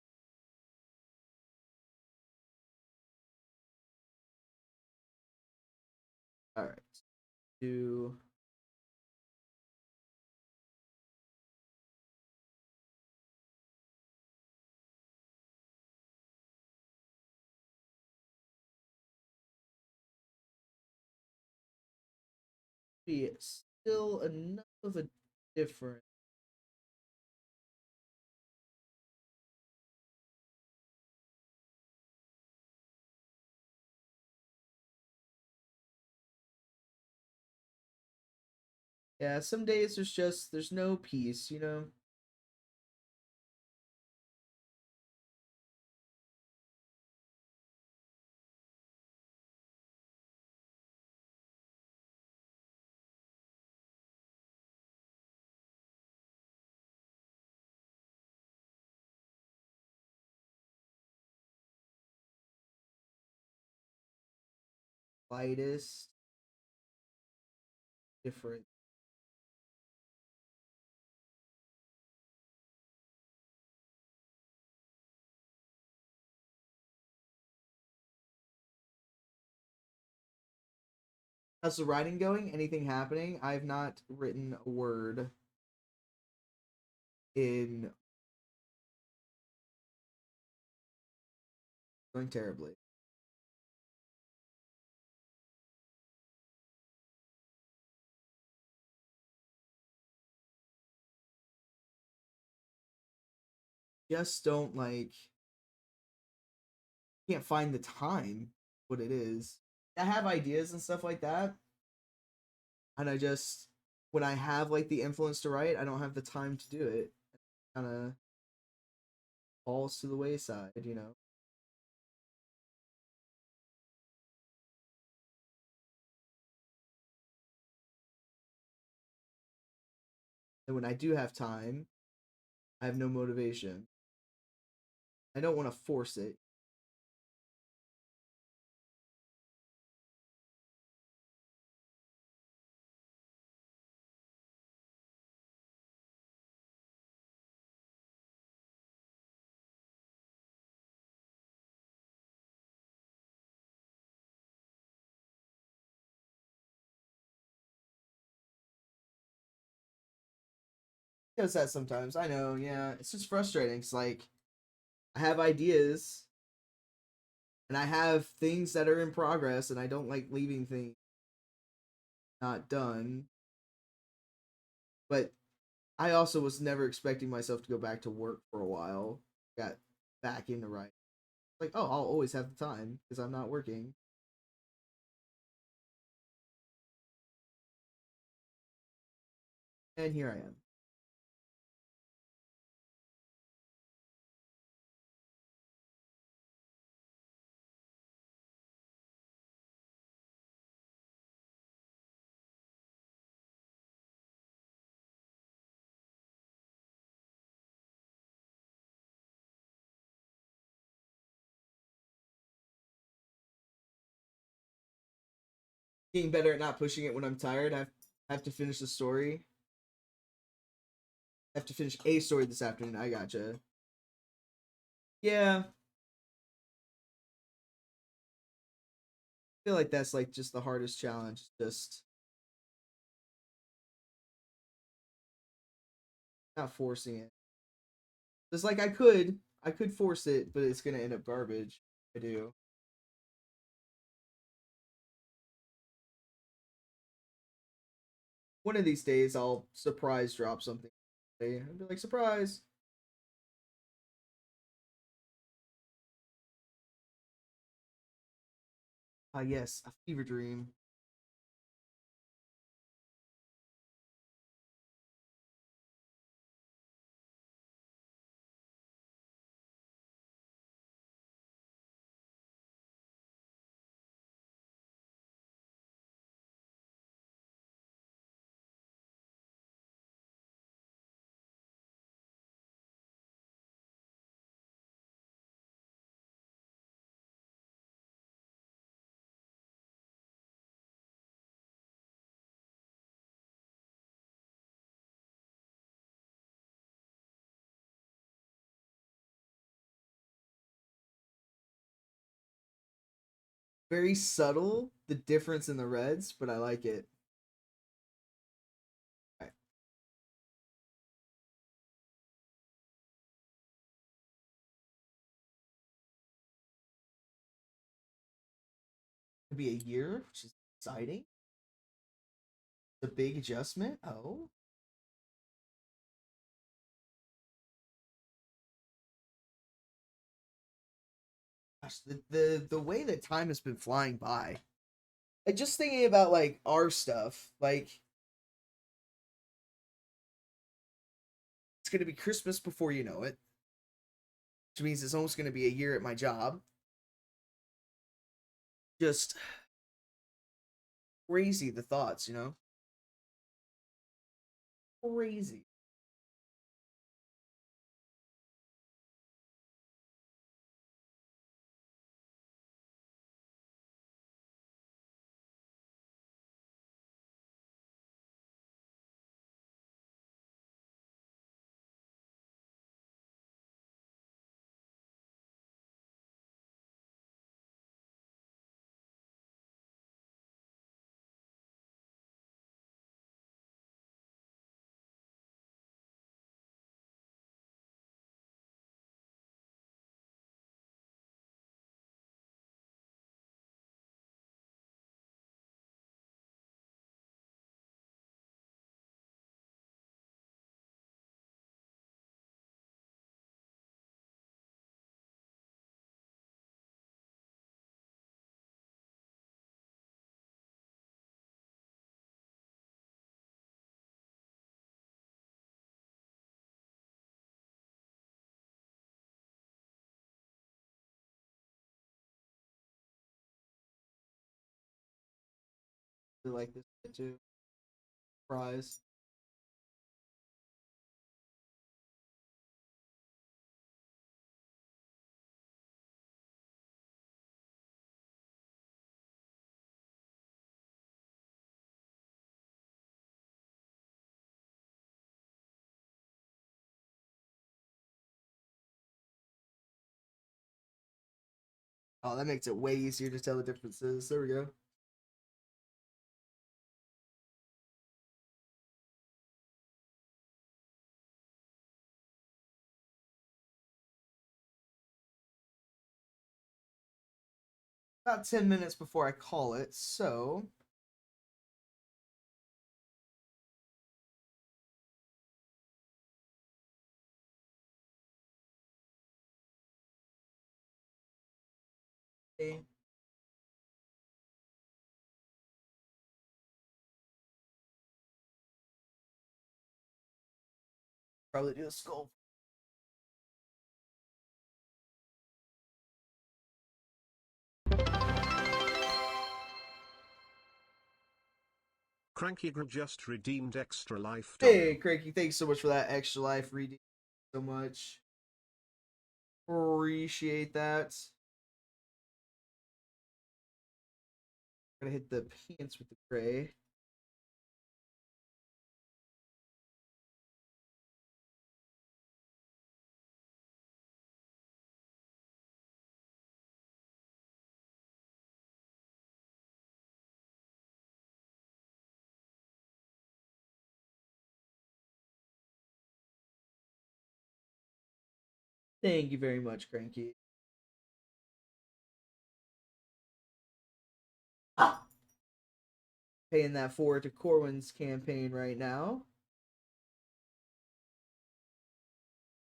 All right. Do be still enough of a difference. Yeah, some days there's no peace, you know. Lightest different. How's the writing going? Anything happening? I've not written a word in going terribly. Just don't like can't find the time what it is. I have ideas and stuff like that, and I just when I have like the influence to write, I don't have the time to do it. Kind of falls to the wayside, you know. And when I do have time, I have no motivation. I don't want to force it. It does that sometimes. I know, yeah. It's just frustrating. It's like I have ideas and I have things that are in progress and I don't like leaving things not done. But I also was never expecting myself to go back to work for a while. Got back into writing. Like, oh, I'll always have the time because I'm not working. And here I am. Getting better at not pushing it when I'm tired. I have to finish the story. I have to finish a story this afternoon. I gotcha. Yeah. I feel like that's like just the hardest challenge. Just not forcing it. It's like I could force it, but it's gonna end up garbage. I do. One of these days, I'll surprise drop something. I'll be like, surprise. Ah, yes, a fever dream. Very subtle, the difference in the reds, but I like it. Right. Could be a year, which is exciting. The big adjustment. Oh, gosh, the way that time has been flying by. Like just thinking about like our stuff, like it's gonna be Christmas before you know it, which means it's almost gonna be a year at my job. Just crazy the thoughts, you know? Crazy. I like this too. Surprise. Oh, that makes it way easier to tell the differences. There we go. About 10 minutes before I call it, so okay. Probably do a skull. Cranky just redeemed extra life. Hey, Cranky, thanks so much for that extra life reading. So much. Appreciate that. Gonna hit the pants with the gray. Thank you very much, Cranky. Paying that forward to Corwin's campaign right now.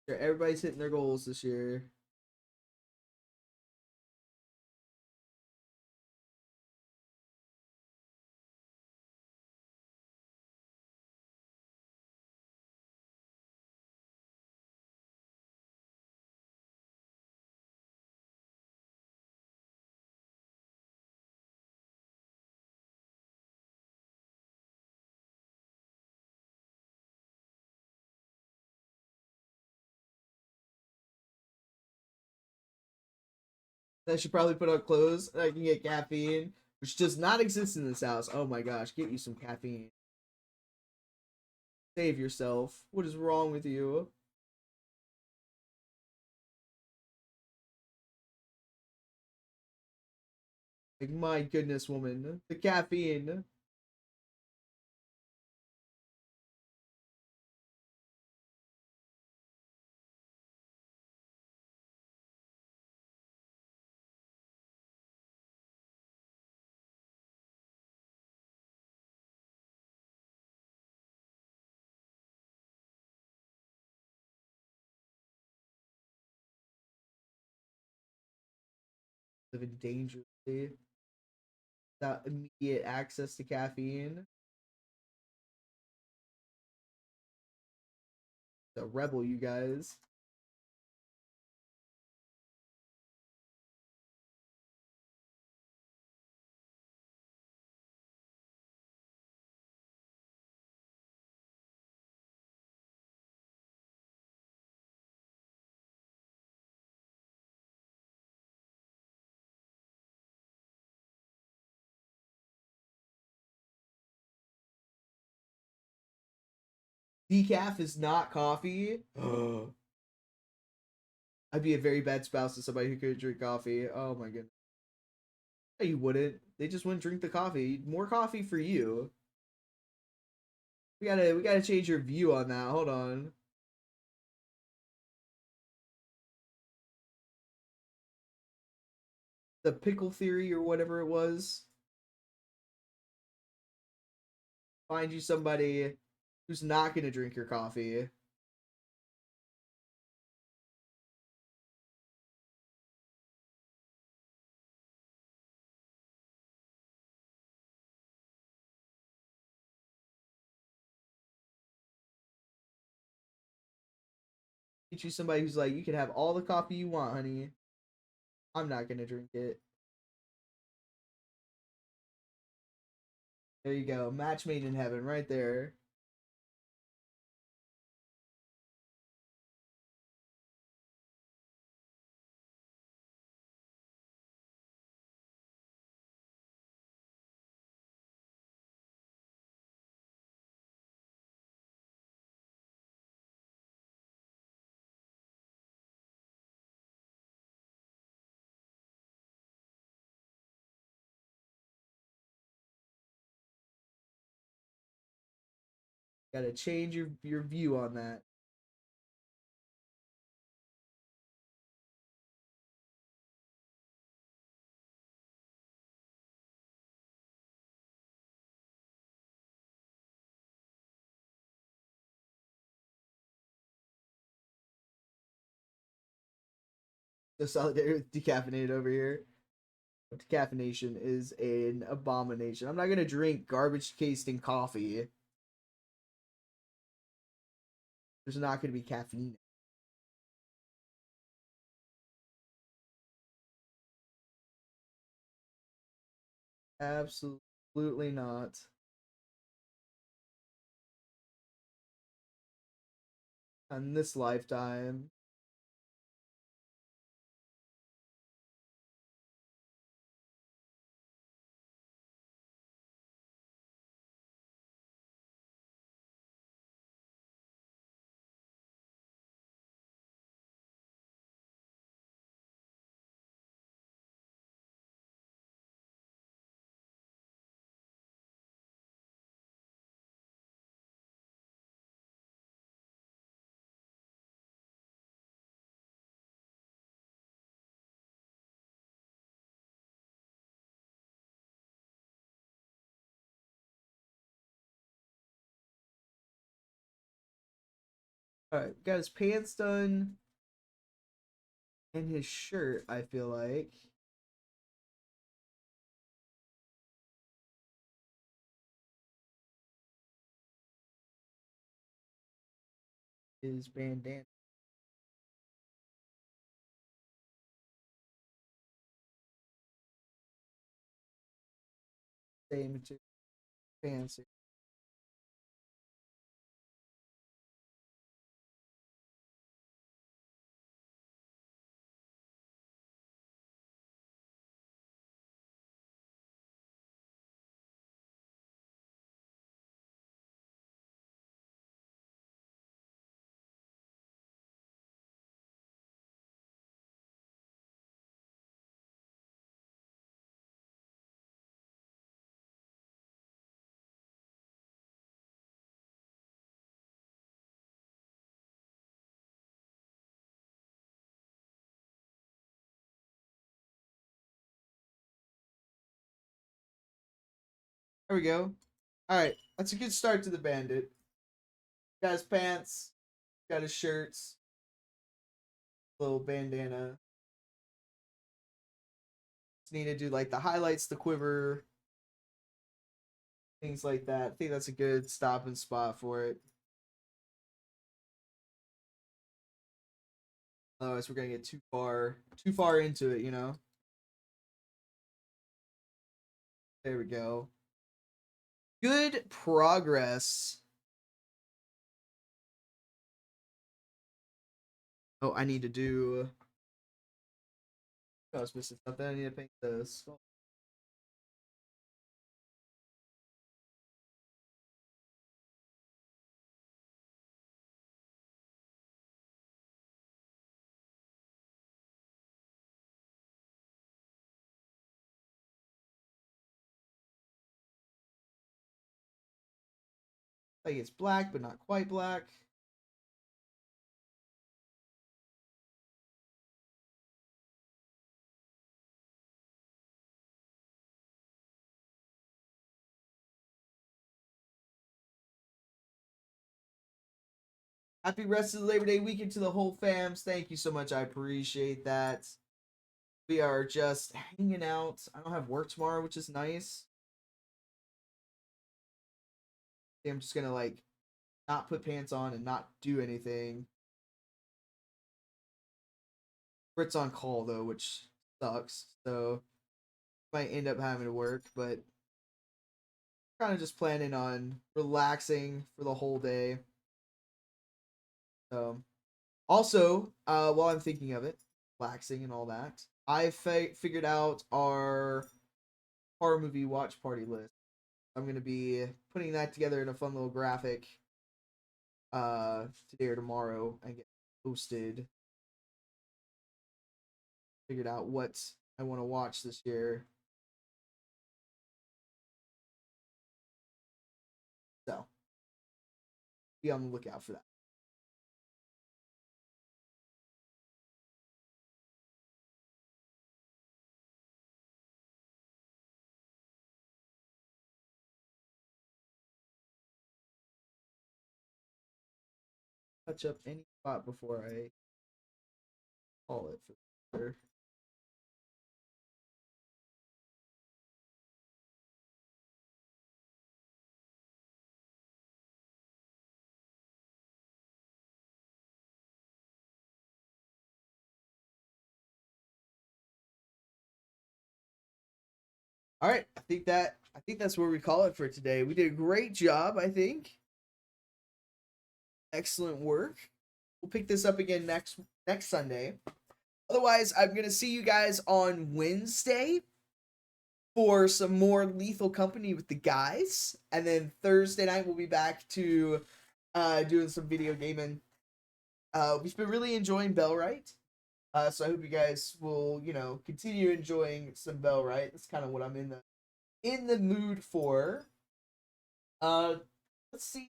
Sure, everybody's hitting their goals this year. I should probably put on clothes. I can get caffeine, which does not exist in this house. Oh my gosh, get you some caffeine. Save yourself. What is wrong with you? Like, my goodness, woman. The caffeine. Living dangerously without immediate access to caffeine. The rebel, you guys. Decaf is not coffee. I'd be a very bad spouse to somebody who could drink coffee. Oh my goodness. No, you wouldn't. They just wouldn't drink the coffee. More coffee for you. We gotta change your view on that. Hold on. The pickle theory or whatever it was. Find you somebody who's not gonna drink your coffee. Get you somebody who's like, you can have all the coffee you want, honey. I'm not gonna drink it. There you go. Match made in heaven right there. Gotta change your view on that. So solidarity with decaffeinated over here. Decaffeination is an abomination. I'm not gonna drink garbage tasting coffee. There's not gonna be caffeine. Absolutely not. On this lifetime. Alright, got his pants done and his shirt, I feel like. His bandana. Same material. Fancy. There we go. Alright, that's a good start to the bandit. Got his pants, got his shirts, little bandana. Just need to do like the highlights, the quiver, things like that. I think that's a good stopping spot for it. Otherwise, we're gonna get too far into it, you know. There we go. Good progress. Oh, I need to do. Oh, I was missing something. I need to paint the skull. Like it's black, but not quite black. Happy rest of the Labor Day weekend to the whole fams. Thank you so much. I appreciate that. We are just hanging out. I don't have work tomorrow, which is nice. I'm just gonna like not put pants on and not do anything. Frit's on call though, which sucks. So might end up having to work, but kind of just planning on relaxing for the whole day. So also, while I'm thinking of it, relaxing and all that, I figured out our horror movie watch party list. I'm gonna be putting that together in a fun little graphic today or tomorrow and get posted. Figured out what I want to watch this year. So be on the lookout for that. Touch up any spot before I call it for sure. All right, I think that's where we call it for today. We did a great job, I think. Excellent work. We'll pick this up again next Sunday. Otherwise, I'm gonna see you guys on Wednesday for some more Lethal Company with the guys, and then Thursday night we'll be back to doing some video gaming. We've been really enjoying Bellwright. So I hope you guys will, continue enjoying some Bellwright. That's kind of what I'm in the mood for. Let's see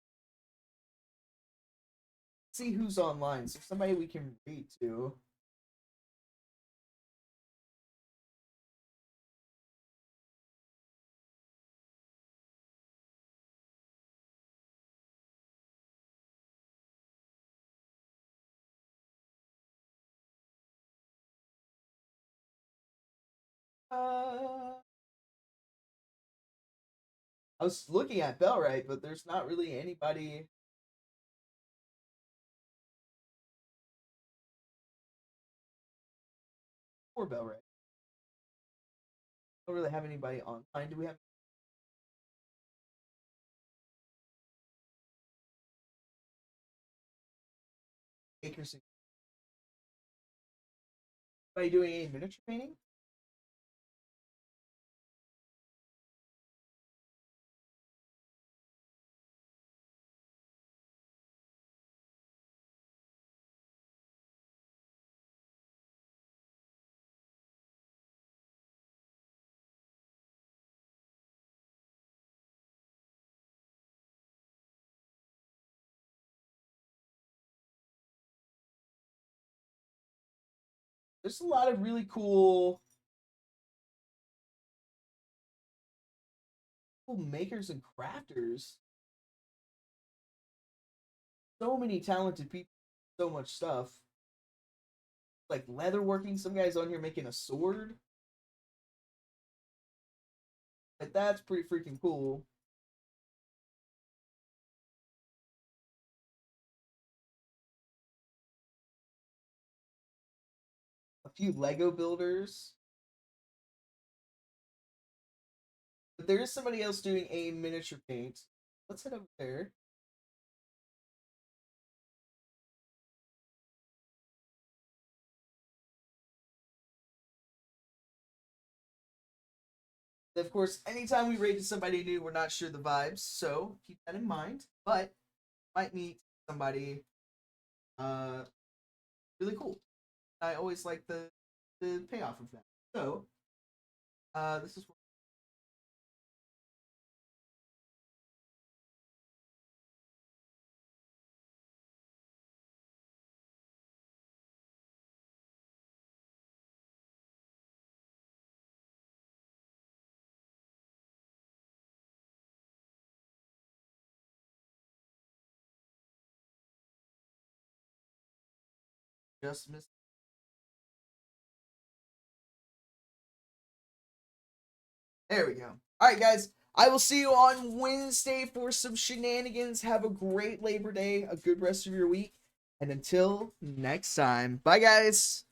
who's online. So somebody we can read to. I was looking at Bellwright, but there's not really anybody. For Bellwright. Don't really have anybody online. Do we have Anybody doing any miniature painting? There's a lot of really cool makers and crafters. So many talented people, so much stuff. Like leatherworking, some guys on here making a sword. Like that's pretty freaking cool. A few Lego builders. But there is somebody else doing a miniature paint. Let's head over there. Of course, anytime we raid somebody new, we're not sure the vibes, so keep that in mind. But might meet somebody really cool. I always like the payoff of that. So this is just missed. There we go. All right, guys. I will see you on Wednesday for some shenanigans. Have a great Labor Day, a good rest of your week, and until next time, bye, guys.